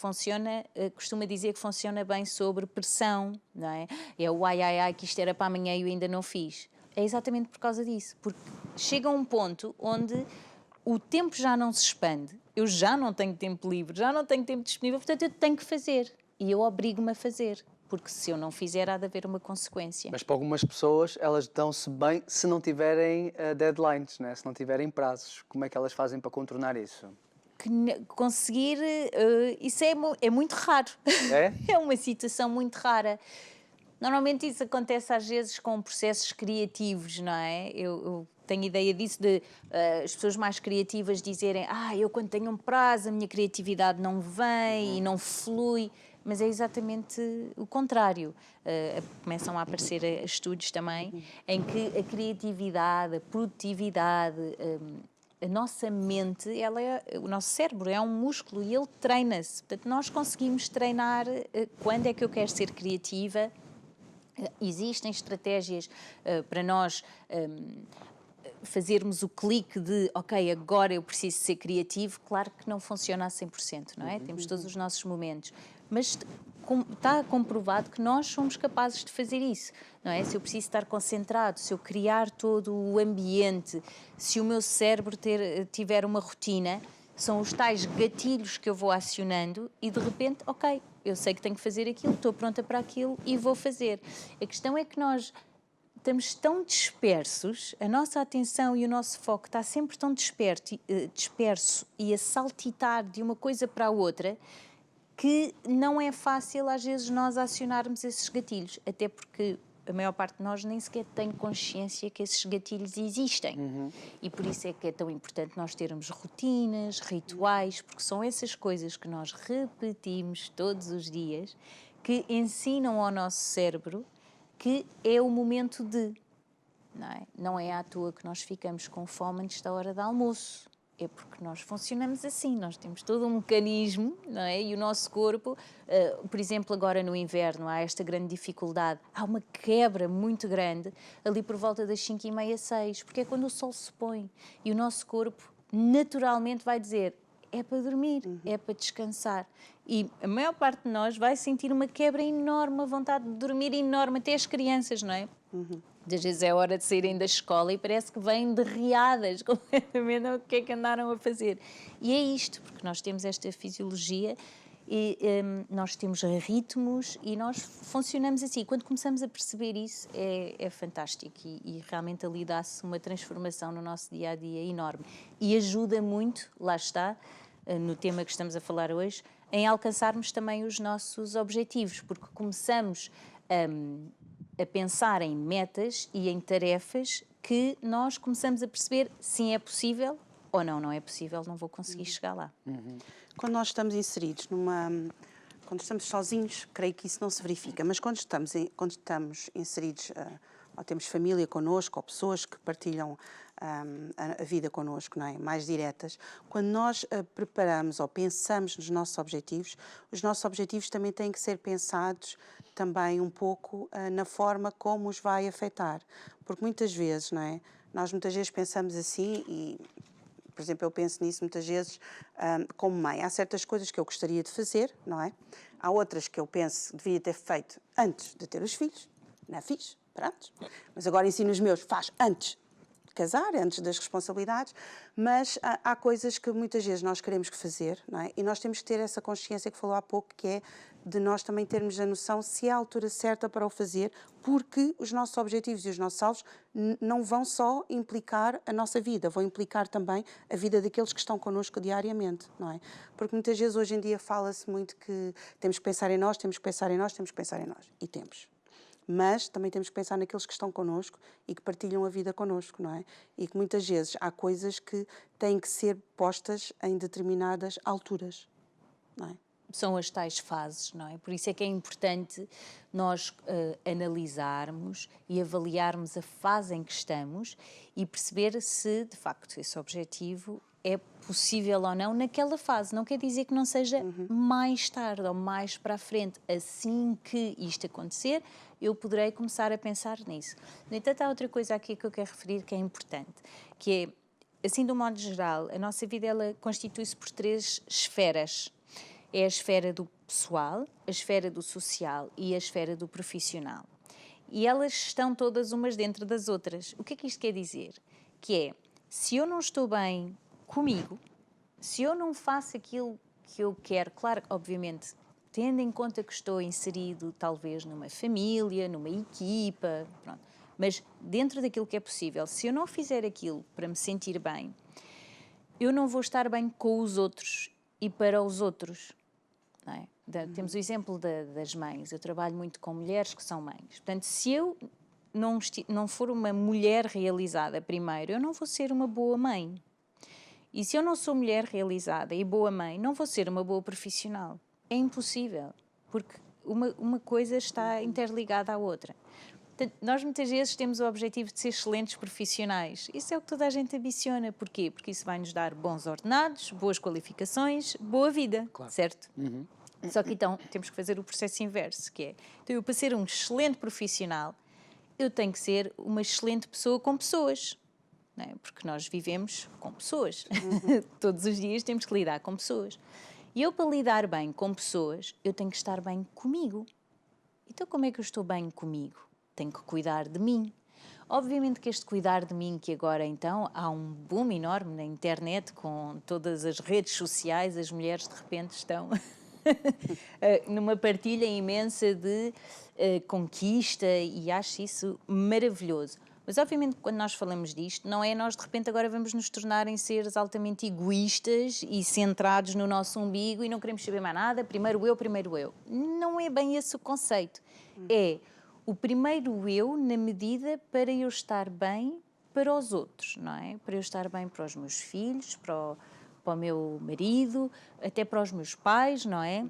C: costuma dizer que funciona bem sobre pressão, não é? É o ai, que isto era para amanhã e eu ainda não fiz. É exatamente por causa disso, porque chega a um ponto onde o tempo já não se expande, eu já não tenho tempo livre, já não tenho tempo disponível, portanto eu tenho que fazer e eu obrigo-me a fazer. Porque se eu não fizer, há de haver uma consequência.
B: Mas para algumas pessoas, elas dão-se bem se não tiverem deadlines, né? Se não tiverem prazos. Como é que elas fazem para contornar isso?
C: Conseguir, isso é muito raro.
B: É?
C: É uma situação muito rara. Normalmente isso acontece às vezes com processos criativos, não é? Eu tenho ideia disso, de as pessoas mais criativas dizerem eu quando tenho um prazo, a minha criatividade não vem e não flui. Mas é exatamente o contrário. Começam a aparecer estudos também em que a criatividade, a produtividade, a nossa mente, o nosso cérebro é um músculo e ele treina-se. Portanto, nós conseguimos treinar quando é que eu quero ser criativa. Existem estratégias para nós fazermos o clique de ok, agora eu preciso ser criativo. Claro que não funciona a 100%, não é? Temos todos os nossos momentos. Mas está comprovado que nós somos capazes de fazer isso, não é? Se eu preciso estar concentrado, se eu criar todo o ambiente, se o meu cérebro tiver uma rotina, são os tais gatilhos que eu vou acionando e de repente, ok, eu sei que tenho que fazer aquilo, estou pronta para aquilo e vou fazer. A questão é que nós estamos tão dispersos, a nossa atenção e o nosso foco está sempre tão disperso e a saltitar de uma coisa para a outra, que não é fácil às vezes nós acionarmos esses gatilhos, até porque a maior parte de nós nem sequer tem consciência que esses gatilhos existem. E por isso é que é tão importante nós termos rotinas, rituais, porque são essas coisas que nós repetimos todos os dias que ensinam ao nosso cérebro que é o momento de. Não é à toa que nós ficamos com fome antes da hora do almoço. É porque nós funcionamos assim, nós temos todo um mecanismo, não é? E o nosso corpo, por exemplo, agora no inverno há esta grande dificuldade, há uma quebra muito grande ali por volta das 5h30, 6, porque é quando o sol se põe e o nosso corpo naturalmente vai dizer é para dormir, é para descansar. E a maior parte de nós vai sentir uma quebra enorme, uma vontade de dormir enorme, até as crianças, não é? Às vezes é hora de saírem da escola e parece que vêm derriadas completamente o que é que andaram a fazer. E é isto, porque nós temos esta fisiologia e nós temos ritmos e nós funcionamos assim. Quando começamos a perceber isso é fantástico e realmente ali dá-se uma transformação no nosso dia-a-dia enorme. E ajuda muito, lá está, no tema que estamos a falar hoje, em alcançarmos também os nossos objetivos, porque começamos a pensar em metas e em tarefas que nós começamos a perceber sim é possível ou não é possível, não vou conseguir chegar lá.
A: Quando nós estamos inseridos quando estamos sozinhos, creio que isso não se verifica, mas quando estamos inseridos, ou temos família connosco, ou pessoas que partilham a vida connosco, não é? Mais diretas, quando nós preparamos ou pensamos nos nossos objetivos, os nossos objetivos também têm que ser pensados também um pouco na forma como os vai afetar, porque muitas vezes, não é? Nós muitas vezes pensamos assim e, por exemplo, eu penso nisso muitas vezes como mãe. Há certas coisas que eu gostaria de fazer, não é? Há outras que eu penso que devia ter feito antes de ter os filhos. Não fiz, pronto. Mas agora ensino os meus, faz antes de casar, antes das responsabilidades. Mas há coisas que muitas vezes nós queremos fazer, não é? E nós temos que ter essa consciência que falou há pouco, que é de nós também termos a noção se é a altura certa para o fazer, porque os nossos objetivos e os nossos alvos não vão só implicar a nossa vida, vão implicar também a vida daqueles que estão connosco diariamente, não é? Porque muitas vezes hoje em dia fala-se muito que temos que pensar em nós, temos que pensar em nós, temos que pensar em nós. E temos. Mas também temos que pensar naqueles que estão connosco e que partilham a vida connosco, não é? E que muitas vezes há coisas que têm que ser postas em determinadas alturas, não é?
C: são as tais fases, não é? Por isso é que é importante nós analisarmos e avaliarmos a fase em que estamos e perceber se, de facto, esse objetivo é possível ou não naquela fase. Não quer dizer que não seja mais tarde ou mais para a frente. Assim que isto acontecer, eu poderei começar a pensar nisso. No entanto, há outra coisa aqui que eu quero referir que é importante, que é, assim, de um modo geral, a nossa vida ela constitui-se por 3 esferas. É a esfera do pessoal, a esfera do social e a esfera do profissional. E elas estão todas umas dentro das outras. O que é que isto quer dizer? Que é, se eu não estou bem comigo, se eu não faço aquilo que eu quero, claro, obviamente, tendo em conta que estou inserido talvez numa família, numa equipa, pronto, mas dentro daquilo que é possível, se eu não fizer aquilo para me sentir bem, eu não vou estar bem com os outros e para os outros. Não é? Temos o exemplo das mães. Eu trabalho muito com mulheres que são mães. Portanto, se eu não for uma mulher realizada primeiro, eu não vou ser uma boa mãe. E se eu não sou mulher realizada e boa mãe, não vou ser uma boa profissional. É impossível, porque uma coisa está interligada à outra. Portanto, nós muitas vezes temos o objetivo de ser excelentes profissionais. Isso é o que toda a gente ambiciona. Porquê? Porque isso vai nos dar bons ordenados, boas qualificações, boa vida, claro. Certo? Só que então temos que fazer o processo inverso, que é, então eu para ser um excelente profissional, eu tenho que ser uma excelente pessoa com pessoas. Não é? Porque nós vivemos com pessoas. Todos os dias temos que lidar com pessoas. E eu, para lidar bem com pessoas, eu tenho que estar bem comigo. Então, como é que eu estou bem comigo? Tenho que cuidar de mim. Obviamente que este cuidar de mim, que agora, então, há um boom enorme na internet, com todas as redes sociais, as mulheres, de repente, estão numa partilha imensa de conquista, e acho isso maravilhoso. Mas, obviamente, quando nós falamos disto, não é nós, de repente, agora vamos nos tornar em seres altamente egoístas e centrados no nosso umbigo e não queremos saber mais nada, primeiro eu, primeiro eu. Não é bem esse o conceito. É o primeiro eu na medida para eu estar bem para os outros, não é? Para eu estar bem para os meus filhos, para o meu marido, até para os meus pais, não é?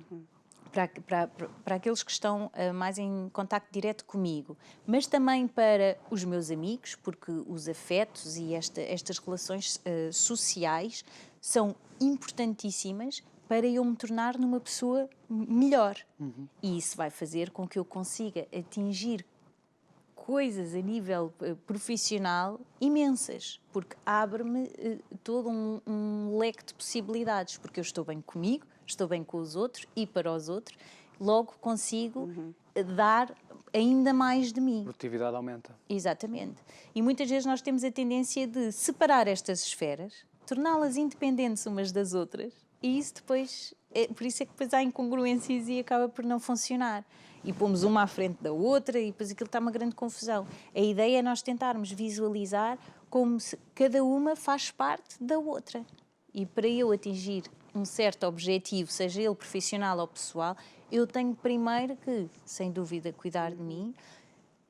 C: Para aqueles que estão mais em contacto direto comigo, mas também para os meus amigos, porque os afetos e estas relações sociais são importantíssimas para eu me tornar numa pessoa melhor. E isso vai fazer com que eu consiga atingir coisas a nível profissional imensas, porque abre-me todo um leque de possibilidades, porque eu estou bem comigo, estou bem com os outros e para os outros, logo consigo dar ainda mais de mim.
B: A produtividade aumenta.
C: Exatamente. E muitas vezes nós temos a tendência de separar estas esferas, torná-las independentes umas das outras, e isso depois, por isso é que depois há incongruências e acaba por não funcionar. E pomos uma à frente da outra e depois aquilo está uma grande confusão. A ideia é nós tentarmos visualizar como se cada uma faz parte da outra. E para eu atingir um certo objetivo, seja ele profissional ou pessoal, eu tenho primeiro que, sem dúvida, cuidar de mim,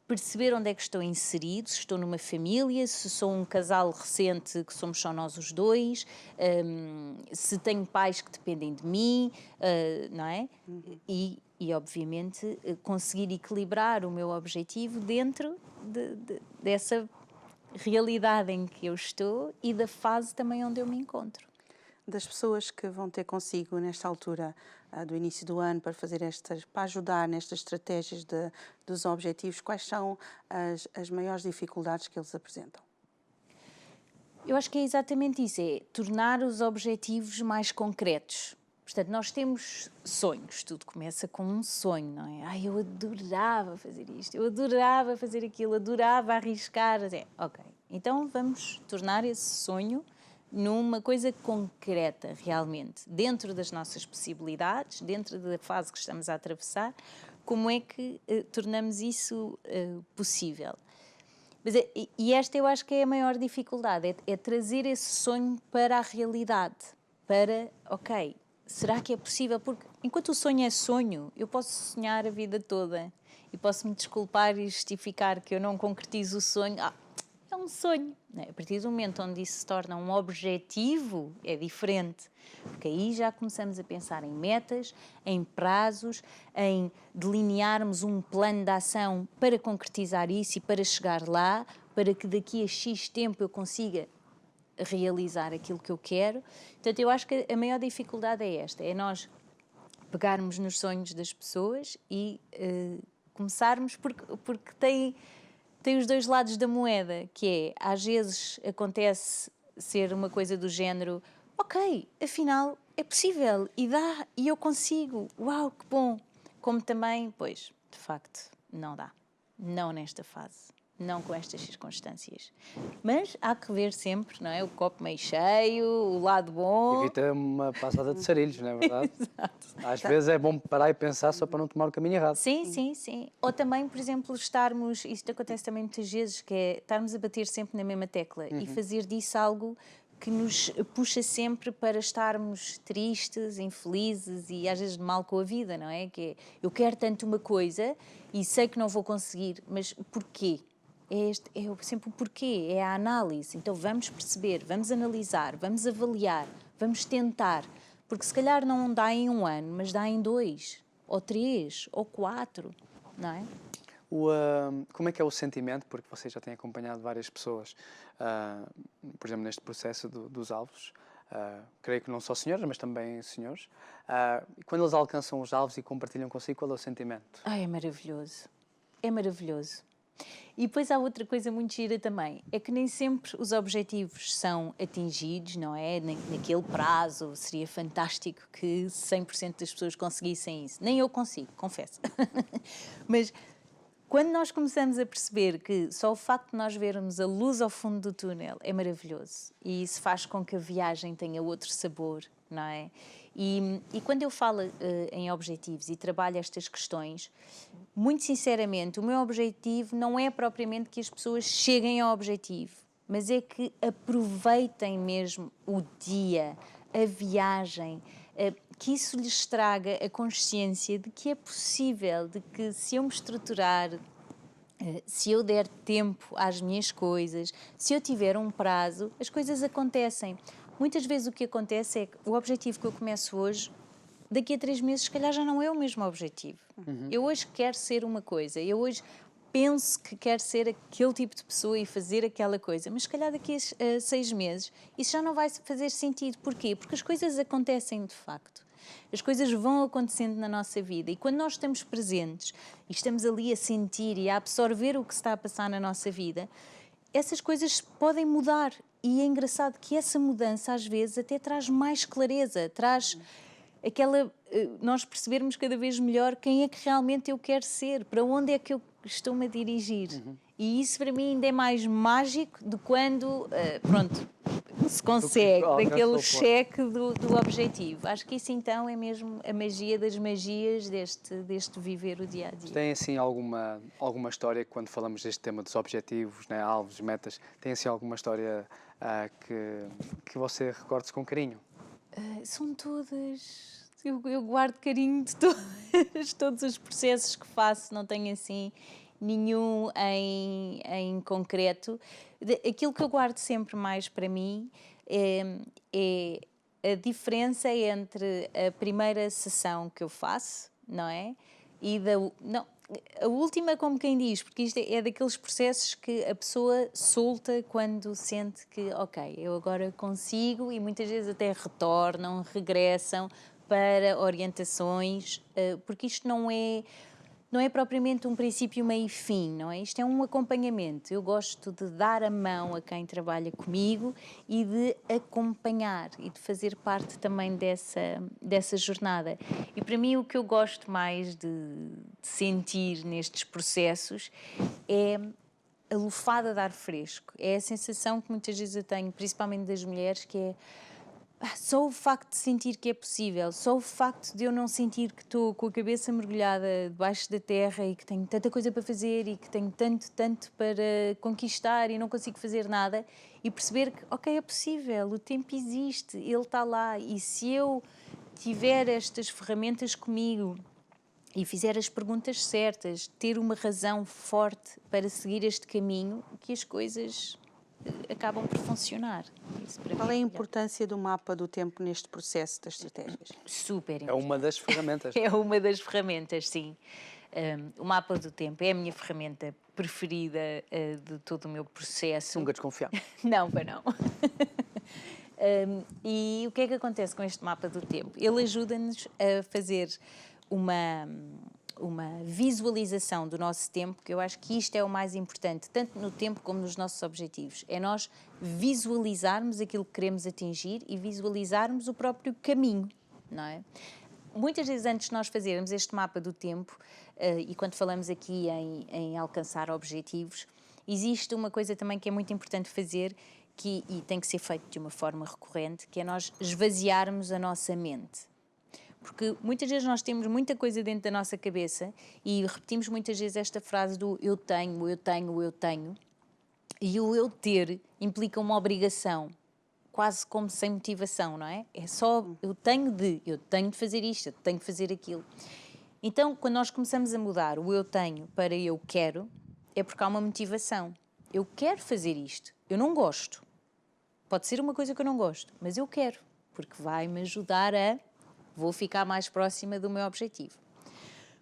C: perceber onde é que estou inserido, se estou numa família, se sou um casal recente que somos só nós os dois, se tenho pais que dependem de mim, não é? E, obviamente, conseguir equilibrar o meu objetivo dentro dessa realidade em que eu estou e da fase também onde eu me encontro.
A: Das pessoas que vão ter consigo nesta altura do início do ano para fazer para ajudar nestas estratégias dos objetivos, quais são as maiores dificuldades que eles apresentam?
C: Eu acho que é exatamente isso, é tornar os objetivos mais concretos. Portanto, nós temos sonhos, tudo começa com um sonho, não é? Ai, eu adorava fazer isto, eu adorava fazer aquilo, adorava arriscar. Ok, então vamos tornar esse sonho numa coisa concreta, realmente, dentro das nossas possibilidades, dentro da fase que estamos a atravessar, como é que tornamos isso possível? Mas e esta eu acho que é a maior dificuldade, é trazer esse sonho para a realidade, para, ok, será que é possível? Porque enquanto o sonho é sonho, eu posso sonhar a vida toda e posso me desculpar e justificar que eu não concretizo o sonho. É um um sonho. Não é? A partir do momento onde isso se torna um objetivo, é diferente. Porque aí já começamos a pensar em metas, em prazos, em delinearmos um plano de ação para concretizar isso e para chegar lá, para que daqui a X tempo eu consiga realizar aquilo que eu quero. Portanto, eu acho que a maior dificuldade é esta, é nós pegarmos nos sonhos das pessoas e começarmos, porque tem os dois lados da moeda, que é, às vezes acontece ser uma coisa do género, ok, afinal é possível e dá, e eu consigo, uau, que bom. Como também, pois, de facto, não dá. Não nesta fase. Não com estas circunstâncias. Mas há que ver sempre, não é? O copo meio cheio, o lado bom.
B: Evita uma passada de sarilhos, não é verdade?
C: Exato.
B: Às vezes é bom parar e pensar só para não tomar o caminho errado.
C: Sim, sim, sim. Ou também, por exemplo, isto acontece também muitas vezes, que é estarmos a bater sempre na mesma tecla e fazer disso algo que nos puxa sempre para estarmos tristes, infelizes e às vezes de mal com a vida, não é? Que é, eu quero tanto uma coisa e sei que não vou conseguir, mas porquê? É sempre o porquê, é a análise. Então vamos perceber, vamos analisar, vamos avaliar, vamos tentar. Porque se calhar não dá em 1 ano, mas dá em 2, ou 3, ou 4, não é?
B: Como é que é o sentimento, porque você já tem acompanhado várias pessoas, por exemplo, neste processo dos alvos, creio que não só senhoras, mas também senhores, quando eles alcançam os alvos e compartilham consigo, qual é o sentimento?
C: Ai, é maravilhoso. É maravilhoso. E depois há outra coisa muito gira também, é que nem sempre os objetivos são atingidos, não é? Naquele prazo, seria fantástico que 100% das pessoas conseguissem isso. Nem eu consigo, confesso. Mas quando nós começamos a perceber que só o facto de nós vermos a luz ao fundo do túnel é maravilhoso e isso faz com que a viagem tenha outro sabor, não é? E quando eu falo em objetivos e trabalho estas questões, muito sinceramente, o meu objetivo não é propriamente que as pessoas cheguem ao objetivo, mas é que aproveitem mesmo o dia, a viagem, que isso lhes traga a consciência de que é possível, de que se eu me estruturar, se eu der tempo às minhas coisas, se eu tiver um prazo, as coisas acontecem. Muitas vezes o que acontece é que o objetivo que eu começo hoje, daqui a 3 meses, se calhar já não é o mesmo objetivo. Eu hoje quero ser uma coisa, eu hoje penso que quero ser aquele tipo de pessoa e fazer aquela coisa, mas se calhar daqui a 6 meses isso já não vai fazer sentido. Porquê? Porque as coisas acontecem de facto. As coisas vão acontecendo na nossa vida e quando nós estamos presentes e estamos ali a sentir e a absorver o que se está a passar na nossa vida, essas coisas podem mudar e é engraçado que essa mudança às vezes até traz mais clareza, traz nós percebermos cada vez melhor quem é que realmente eu quero ser, para onde é que eu estou-me a dirigir. E isso para mim ainda é mais mágico de quando, pronto, se consegue, daquele cheque do objetivo. Acho que isso então é mesmo a magia das magias deste viver o dia-a-dia.
B: Tem assim alguma história, quando falamos deste tema dos objetivos, né, alvos, metas, tem assim alguma história que você recorde-se com carinho?
C: São todas. Eu guardo carinho de todos os processos que faço, não tenho assim nenhum em concreto. Aquilo que eu guardo sempre mais para mim é a diferença entre a primeira sessão que eu faço, não é? E a última, como quem diz, porque isto é daqueles processos que a pessoa solta quando sente que, ok, eu agora consigo, e muitas vezes até retornam, regressam para orientações, porque isto não é propriamente um princípio, meio e fim, não é? Isto é um acompanhamento. Eu gosto de dar a mão a quem trabalha comigo e de acompanhar e de fazer parte também dessa jornada. E para mim o que eu gosto mais de sentir nestes processos é a lufada de ar fresco. É a sensação que muitas vezes eu tenho, principalmente das mulheres, que é só o facto de sentir que é possível, só o facto de eu não sentir que estou com a cabeça mergulhada debaixo da terra e que tenho tanta coisa para fazer e que tenho tanto para conquistar e não consigo fazer nada, e perceber que, ok, é possível, o tempo existe, ele está lá, e se eu tiver estas ferramentas comigo e fizer as perguntas certas, ter uma razão forte para seguir este caminho, que as coisas acabam por funcionar. Isso para
A: Qual
C: mim
A: é a
C: melhor.
A: importância do mapa do tempo neste processo das estratégias?
C: Super
B: É
C: importante.
B: uma das ferramentas.
C: É uma das ferramentas, sim. O mapa do tempo é a minha ferramenta preferida de todo o meu processo.
B: Nunca desconfiamos.
C: Não, para não. E o que é que acontece com este mapa do tempo? Ele ajuda-nos a fazer uma visualização do nosso tempo, que eu acho que isto é o mais importante, tanto no tempo como nos nossos objetivos. É nós visualizarmos aquilo que queremos atingir e visualizarmos o próprio caminho, não é? Muitas vezes antes de nós fazermos este mapa do tempo, e quando falamos aqui em alcançar objetivos, existe uma coisa também que é muito importante fazer, e tem que ser feito de uma forma recorrente, que é nós esvaziarmos a nossa mente. Porque muitas vezes nós temos muita coisa dentro da nossa cabeça e repetimos muitas vezes esta frase do eu tenho, eu tenho, eu tenho. E o eu ter implica uma obrigação, quase como sem motivação, não é? É só eu tenho de fazer isto, eu tenho de fazer aquilo. Então, quando nós começamos a mudar o eu tenho para eu quero, é porque há uma motivação. Eu quero fazer isto, eu não gosto. Pode ser uma coisa que eu não gosto, mas eu quero, porque vai-me ajudar vou ficar mais próxima do meu objetivo.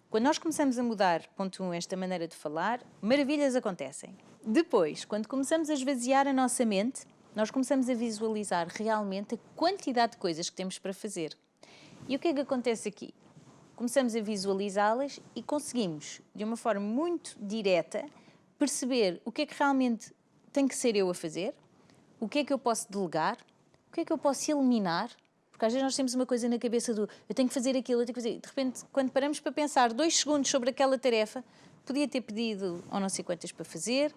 C: Quando nós começamos a mudar, ponto 1, esta maneira de falar, maravilhas acontecem. Depois, quando começamos a esvaziar a nossa mente, nós começamos a visualizar realmente a quantidade de coisas que temos para fazer. E o que é que acontece aqui? Começamos a visualizá-las e conseguimos, de uma forma muito direta, perceber o que é que realmente tem que ser eu a fazer, o que é que eu posso delegar, o que é que eu posso eliminar, porque às vezes nós temos uma coisa na cabeça do eu tenho que fazer aquilo, eu tenho que fazer. De repente, quando paramos para pensar 2 segundos sobre aquela tarefa, podia ter pedido ou não sei quantas para fazer,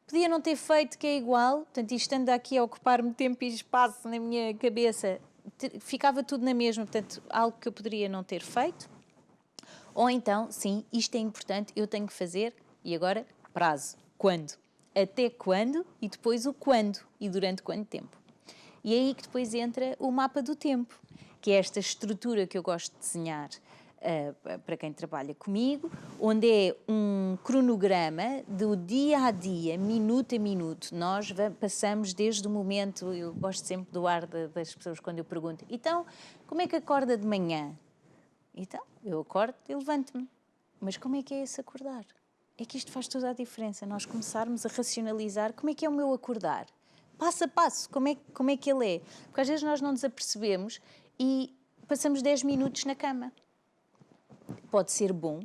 C: podia não ter feito, que é igual, portanto, isto anda aqui a ocupar-me tempo e espaço na minha cabeça, ficava tudo na mesma, portanto, algo que eu poderia não ter feito. Ou então, sim, isto é importante, eu tenho que fazer, e agora, prazo. Quando? Até quando? E depois o quando. E durante quanto tempo? E é aí que depois entra o mapa do tempo, que é esta estrutura que eu gosto de desenhar para quem trabalha comigo, onde é um cronograma do dia a dia, minuto a minuto. Nós passamos desde o momento, eu gosto sempre do ar das pessoas quando eu pergunto, então, como é que acorda de manhã? Então, eu acordo e levanto-me. Mas como é que é esse acordar? É que isto faz toda a diferença, nós começarmos a racionalizar como é que é o meu acordar. Passo a passo, como é que ele é. Porque às vezes nós não nos apercebemos e passamos 10 minutos na cama. Pode ser bom,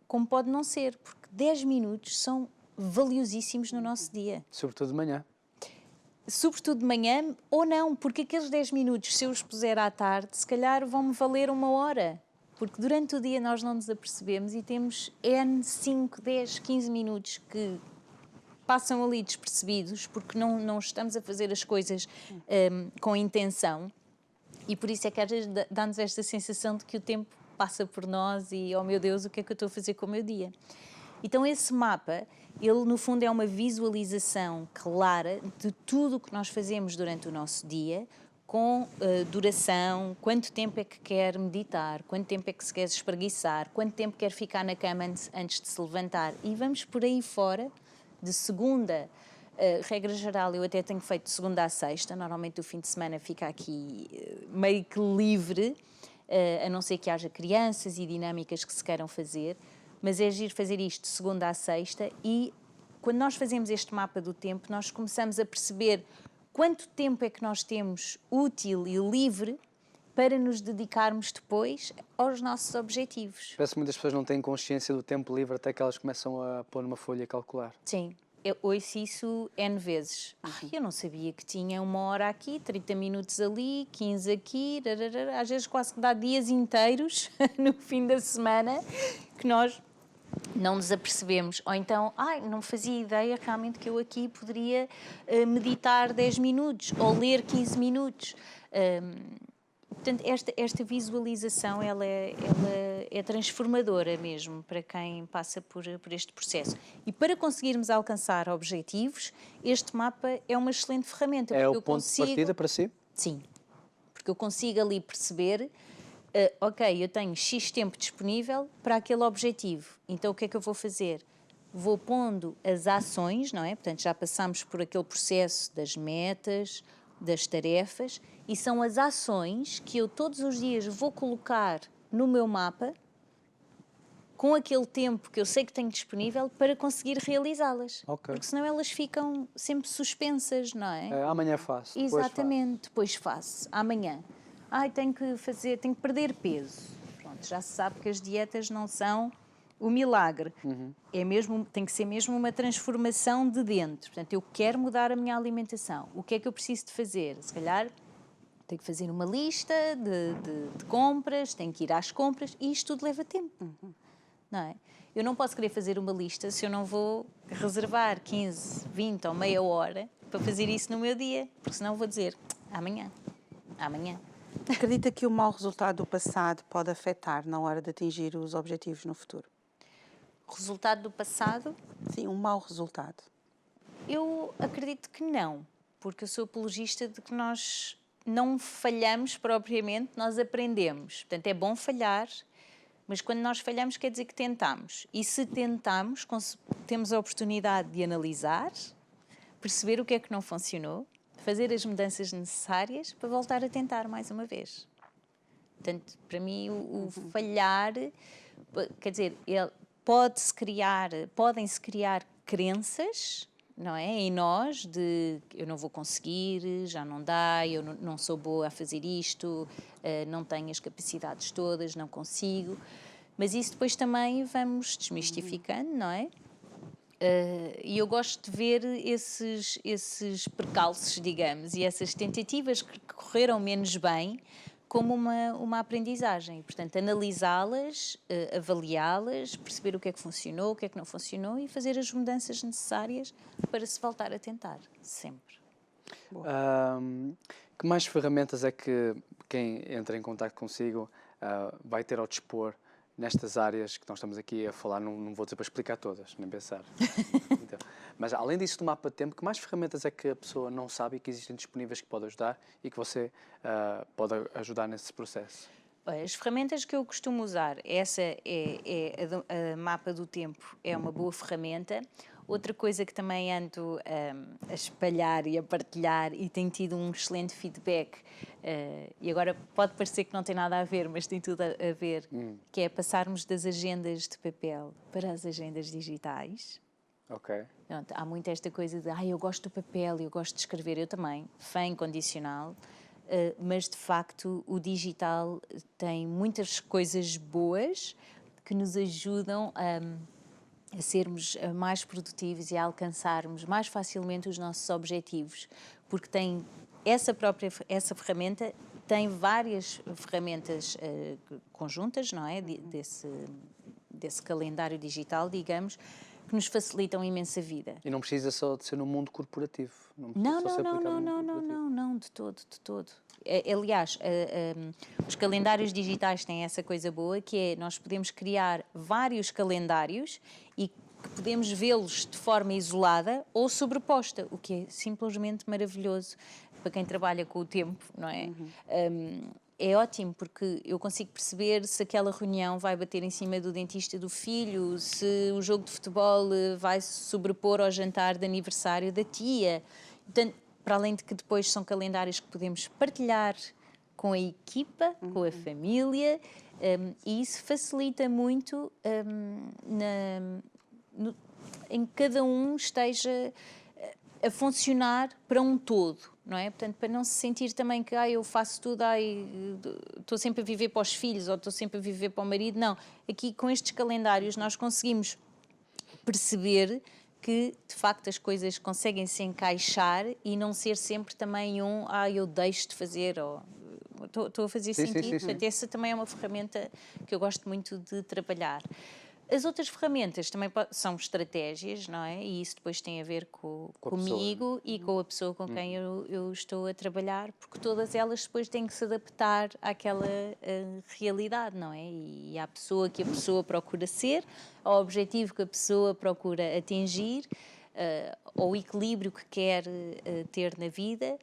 C: como pode não ser, porque 10 minutos são valiosíssimos no nosso dia.
B: Sobretudo de manhã.
C: Sobretudo de manhã ou não, porque aqueles 10 minutos, se eu os puser à tarde, se calhar vão-me valer 1 hora. Porque durante o dia nós não nos apercebemos e temos N, 5, 10, 15 minutos que passam ali despercebidos porque não estamos a fazer as coisas com intenção e por isso é que às vezes dá-nos esta sensação de que o tempo passa por nós e, oh meu Deus, o que é que eu estou a fazer com o meu dia? Então esse mapa, ele no fundo é uma visualização clara de tudo o que nós fazemos durante o nosso dia, com duração, quanto tempo é que quer meditar, quanto tempo é que se quer espreguiçar, quanto tempo quer ficar na cama antes de se levantar. E vamos por aí fora, de segunda, regra geral, eu até tenho feito de segunda a sexta, normalmente o fim de semana fica aqui meio que livre, a não ser que haja crianças e dinâmicas que se queiram fazer, mas é giro fazer isto de segunda a sexta e quando nós fazemos este mapa do tempo, nós começamos a perceber quanto tempo é que nós temos útil e livre para nos dedicarmos depois aos nossos objetivos.
B: Parece que muitas pessoas não têm consciência do tempo livre até que elas começam a pôr numa folha e calcular.
C: Sim, eu ouço isso N vezes. Eu não sabia que tinha 1 hora aqui, 30 minutos ali, 15 aqui, às vezes quase que dá dias inteiros no fim da semana que nós não nos apercebemos, ou então, não fazia ideia realmente que eu aqui poderia meditar 10 minutos, ou ler 15 minutos. Portanto, esta visualização, ela é transformadora mesmo para quem passa por este processo. E para conseguirmos alcançar objetivos, este mapa é uma excelente ferramenta.
B: É o ponto de partida para si?
C: Sim, porque eu consigo ali perceber ok, eu tenho X tempo disponível para aquele objetivo, então o que é que eu vou fazer? vou pondo as ações, não é? Portanto, já passamos por aquele processo das metas, das tarefas, e são as ações que eu todos os dias vou colocar no meu mapa com aquele tempo que eu sei que tenho disponível para conseguir realizá-las.
B: Ok.
C: Porque senão elas ficam sempre suspensas, não é?
B: Amanhã faço.
C: Exatamente, depois faço. Amanhã. Ai, tenho que perder peso. Pronto, já se sabe que as dietas não são o milagre. É mesmo, tem que ser mesmo uma transformação de dentro. Portanto, eu quero mudar a minha alimentação. O que é que eu preciso de fazer? Se calhar tenho que fazer uma lista de compras, tenho que ir às compras e isto tudo leva tempo. Não é? Eu não posso querer fazer uma lista se eu não vou reservar 15, 20 ou meia hora para fazer isso no meu dia, porque senão vou dizer amanhã.
A: Acredita que o mau resultado do passado pode afetar na hora de atingir os objetivos no futuro?
C: O resultado do passado,
A: Sim, um mau resultado.
C: eu acredito que não, porque eu sou apologista de que nós não falhamos propriamente, nós aprendemos. Portanto, é bom falhar, mas quando nós falhamos quer dizer que tentamos. E se tentamos, temos a oportunidade de analisar, perceber o que é que não funcionou, fazer as mudanças necessárias para voltar a tentar mais uma vez. Portanto, para mim, o falhar, quer dizer, podem-se criar crenças, não é, em nós, de eu não vou conseguir, já não dá, eu não sou boa a fazer isto, não tenho as capacidades todas, não consigo. Mas isso depois também vamos desmistificando, não é? E eu gosto de ver esses percalços, digamos, e essas tentativas que correram menos bem como uma aprendizagem. Portanto, analisá-las, avaliá-las, perceber o que é que funcionou, o que é que não funcionou e fazer as mudanças necessárias para se voltar a tentar, sempre.
B: Que mais ferramentas é que quem entra em contato consigo vai ter ao dispor nestas áreas que nós estamos aqui a falar? Não vou dizer para explicar todas, nem pensar. Então, mas além disso do mapa de tempo, que mais ferramentas é que a pessoa não sabe e que existem disponíveis que pode ajudar e que você pode ajudar nesse processo?
C: As ferramentas que eu costumo usar, essa a mapa do tempo, é uma boa ferramenta. Outra coisa que também ando a espalhar e a partilhar e tem tido um excelente feedback, e agora pode parecer que não tem nada a ver, mas tem tudo a ver, que é passarmos das agendas de papel para as agendas digitais.
B: Ok.
C: Pronto, há muito esta coisa de eu gosto do papel, eu gosto de escrever, eu também, fã incondicional, mas de facto o digital tem muitas coisas boas que nos ajudam a sermos mais produtivos e a alcançarmos mais facilmente os nossos objetivos, porque tem essa ferramenta tem várias ferramentas conjuntas, não é, desse calendário digital, digamos, que nos facilitam imensa vida.
B: E não precisa só de ser no mundo corporativo?
C: Não, de todo. Aliás, os calendários digitais têm essa coisa boa, que é nós podemos criar vários calendários e que podemos vê-los de forma isolada ou sobreposta, o que é simplesmente maravilhoso para quem trabalha com o tempo, não é? É ótimo porque eu consigo perceber se aquela reunião vai bater em cima do dentista do filho, se o jogo de futebol vai se sobrepor ao jantar de aniversário da tia. Portanto, para além de que depois são calendários que podemos partilhar com a equipa, com a família, e isso facilita muito em que cada um esteja a funcionar para um todo, não é? Portanto, para não se sentir também que eu faço tudo, estou sempre a viver para os filhos ou estou sempre a viver para o marido. Não, aqui com estes calendários nós conseguimos perceber que, de facto, as coisas conseguem se encaixar e não ser sempre também eu deixo de fazer, ou estou a fazer sentido.
B: Sim.
C: Portanto, essa também é uma ferramenta que eu gosto muito de trabalhar. As outras ferramentas também são estratégias, não é? E isso depois tem a ver comigo e com a pessoa com quem eu estou a trabalhar, porque todas elas depois têm que se adaptar àquela realidade, não é? E à pessoa que a pessoa procura ser, ao objetivo que a pessoa procura atingir, ao equilíbrio que quer ter na vida.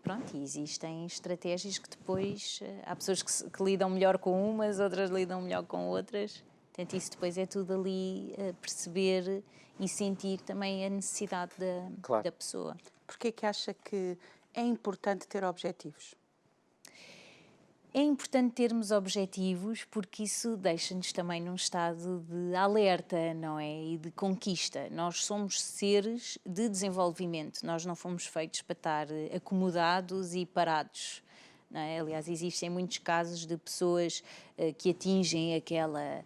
C: Pronto, e existem estratégias que depois há pessoas que lidam melhor com umas, outras lidam melhor com outras. Portanto, isso depois é tudo ali perceber e sentir também a necessidade
B: Claro.
C: da pessoa.
A: Porquê que acha que é importante ter objetivos?
C: É importante termos objetivos porque isso deixa-nos também num estado de alerta, não é? E de conquista. Nós somos seres de desenvolvimento, nós não fomos feitos para estar acomodados e parados. Não é? Aliás, existem muitos casos de pessoas que atingem aquela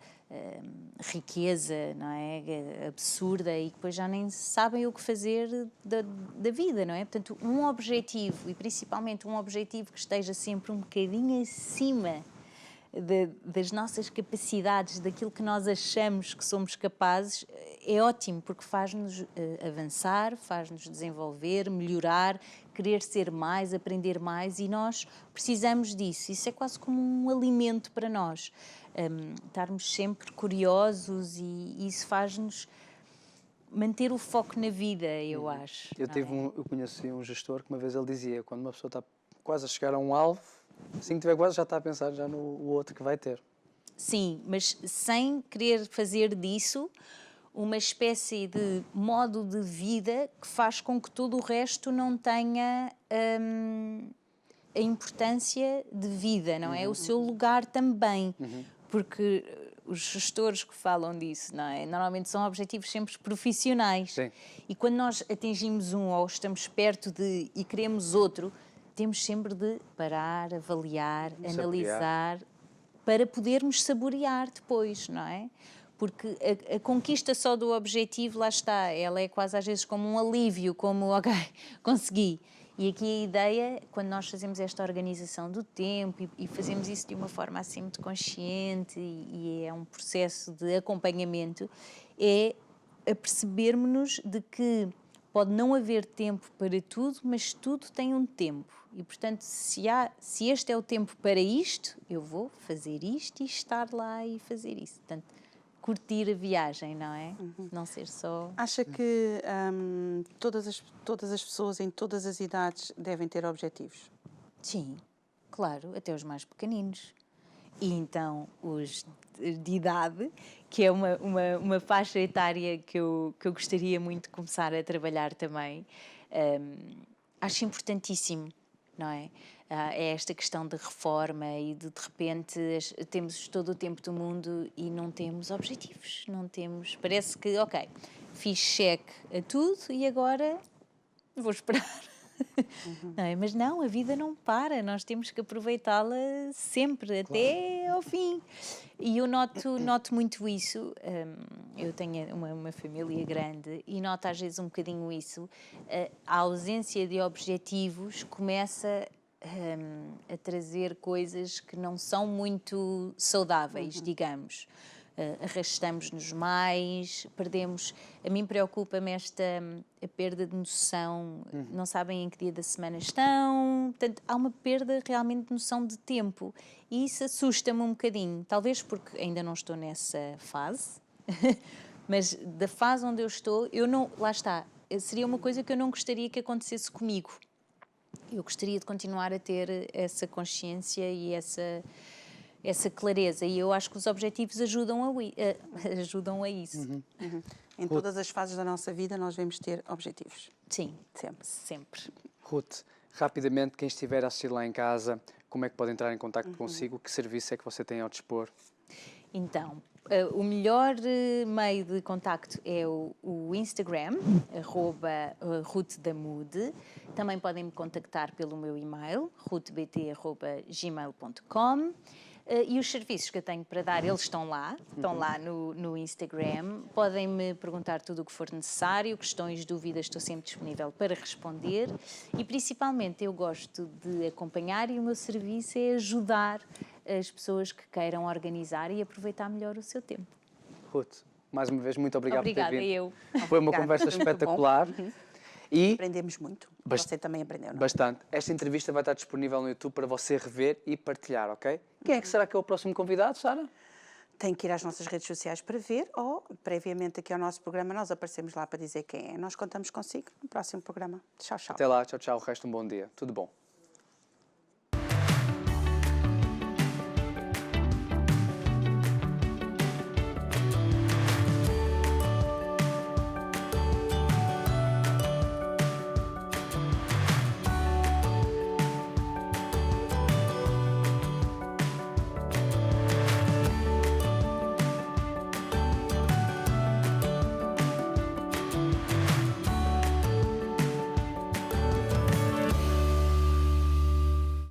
C: riqueza, não é? Absurda e que depois já nem sabem o que fazer da vida, não é? Portanto, um objetivo, e principalmente um objetivo que esteja sempre um bocadinho acima das nossas capacidades, daquilo que nós achamos que somos capazes, é ótimo, porque faz-nos avançar, faz-nos desenvolver, melhorar, querer ser mais, aprender mais, e nós precisamos disso. Isso é quase como um alimento para nós. Estarmos sempre curiosos e isso faz-nos manter o foco na vida, eu acho.
B: Eu conheci um gestor que uma vez ele dizia, quando uma pessoa está quase a chegar a um alvo, assim que tiver quase já está a pensar já no outro que vai ter.
C: Sim, mas sem querer fazer disso uma espécie de modo de vida que faz com que todo o resto não tenha a importância de vida, não é? O seu lugar também. Porque os gestores que falam disso, não é? Normalmente são objetivos sempre profissionais.
B: Sim.
C: E quando nós atingimos um ou estamos perto de e queremos outro, temos sempre de parar, avaliar, analisar, para podermos saborear depois, não é? Porque a conquista só do objetivo, lá está, ela é quase às vezes como um alívio, como, ok, consegui. E aqui a ideia, quando nós fazemos esta organização do tempo e fazemos isso de uma forma assim muito consciente e é um processo de acompanhamento, é apercebermos-nos de que pode não haver tempo para tudo, mas tudo tem um tempo. E, portanto, se este é o tempo para isto, eu vou fazer isto e estar lá e fazer isso. Portanto, curtir a viagem, não é? Não ser só...
A: Acha que todas as pessoas em todas as idades devem ter objetivos?
C: Sim, claro, até os mais pequeninos. E então os de idade, que é uma faixa etária que eu gostaria muito de começar a trabalhar também, acho importantíssimo, não é? É esta questão de reforma e de repente temos todo o tempo do mundo e não temos objetivos, não temos, parece que, ok, fiz cheque a tudo e agora vou esperar. Não é? Mas não, a vida não para, nós temos que aproveitá-la sempre, até ao fim. E eu noto muito isso, eu tenho uma família grande e noto às vezes um bocadinho isso, a ausência de objetivos começa a trazer coisas que não são muito saudáveis, digamos. Arrastamos-nos mais, perdemos... A mim preocupa-me a perda de noção, não sabem em que dia da semana estão, portanto, há uma perda realmente de noção de tempo e isso assusta-me um bocadinho, talvez porque ainda não estou nessa fase, mas da fase onde eu estou, eu não... Lá está, seria uma coisa que eu não gostaria que acontecesse comigo. Eu gostaria de continuar a ter essa consciência e essa clareza, e eu acho que os objetivos ajudam a isso.
A: Em todas as fases da nossa vida nós devemos ter objetivos.
C: Sim,
A: Sempre.
B: Ruth, rapidamente, quem estiver a assistir lá em casa, como é que pode entrar em contacto consigo? Que serviço é que você tem ao dispor?
C: Então, o melhor meio de contacto é o Instagram, @RuthDamude. Também podem me contactar pelo meu e-mail, ruthbt@gmail.com. E os serviços que eu tenho para dar, eles estão lá no Instagram. Podem-me perguntar tudo o que for necessário, questões, dúvidas, estou sempre disponível para responder. E principalmente eu gosto de acompanhar e o meu serviço é ajudar as pessoas que queiram organizar e aproveitar melhor o seu tempo.
B: Ruth, mais uma vez, muito obrigado por ter
C: Obrigada,
B: vindo.
C: eu.
B: Foi uma
A: Obrigada,
B: conversa
A: foi muito bom.
B: espetacular. E
A: Aprendemos muito. Você também aprendeu, não é?
B: bastante. Esta entrevista vai estar disponível no YouTube para você rever e partilhar, ok? Quem é que será que é o próximo convidado, Sara?
A: Tem que ir às nossas redes sociais para ver ou, previamente aqui ao nosso programa, nós aparecemos lá para dizer quem é. Nós contamos consigo no próximo programa. Tchau, tchau.
B: Até lá, tchau, tchau. O resto um bom dia. Tudo bom.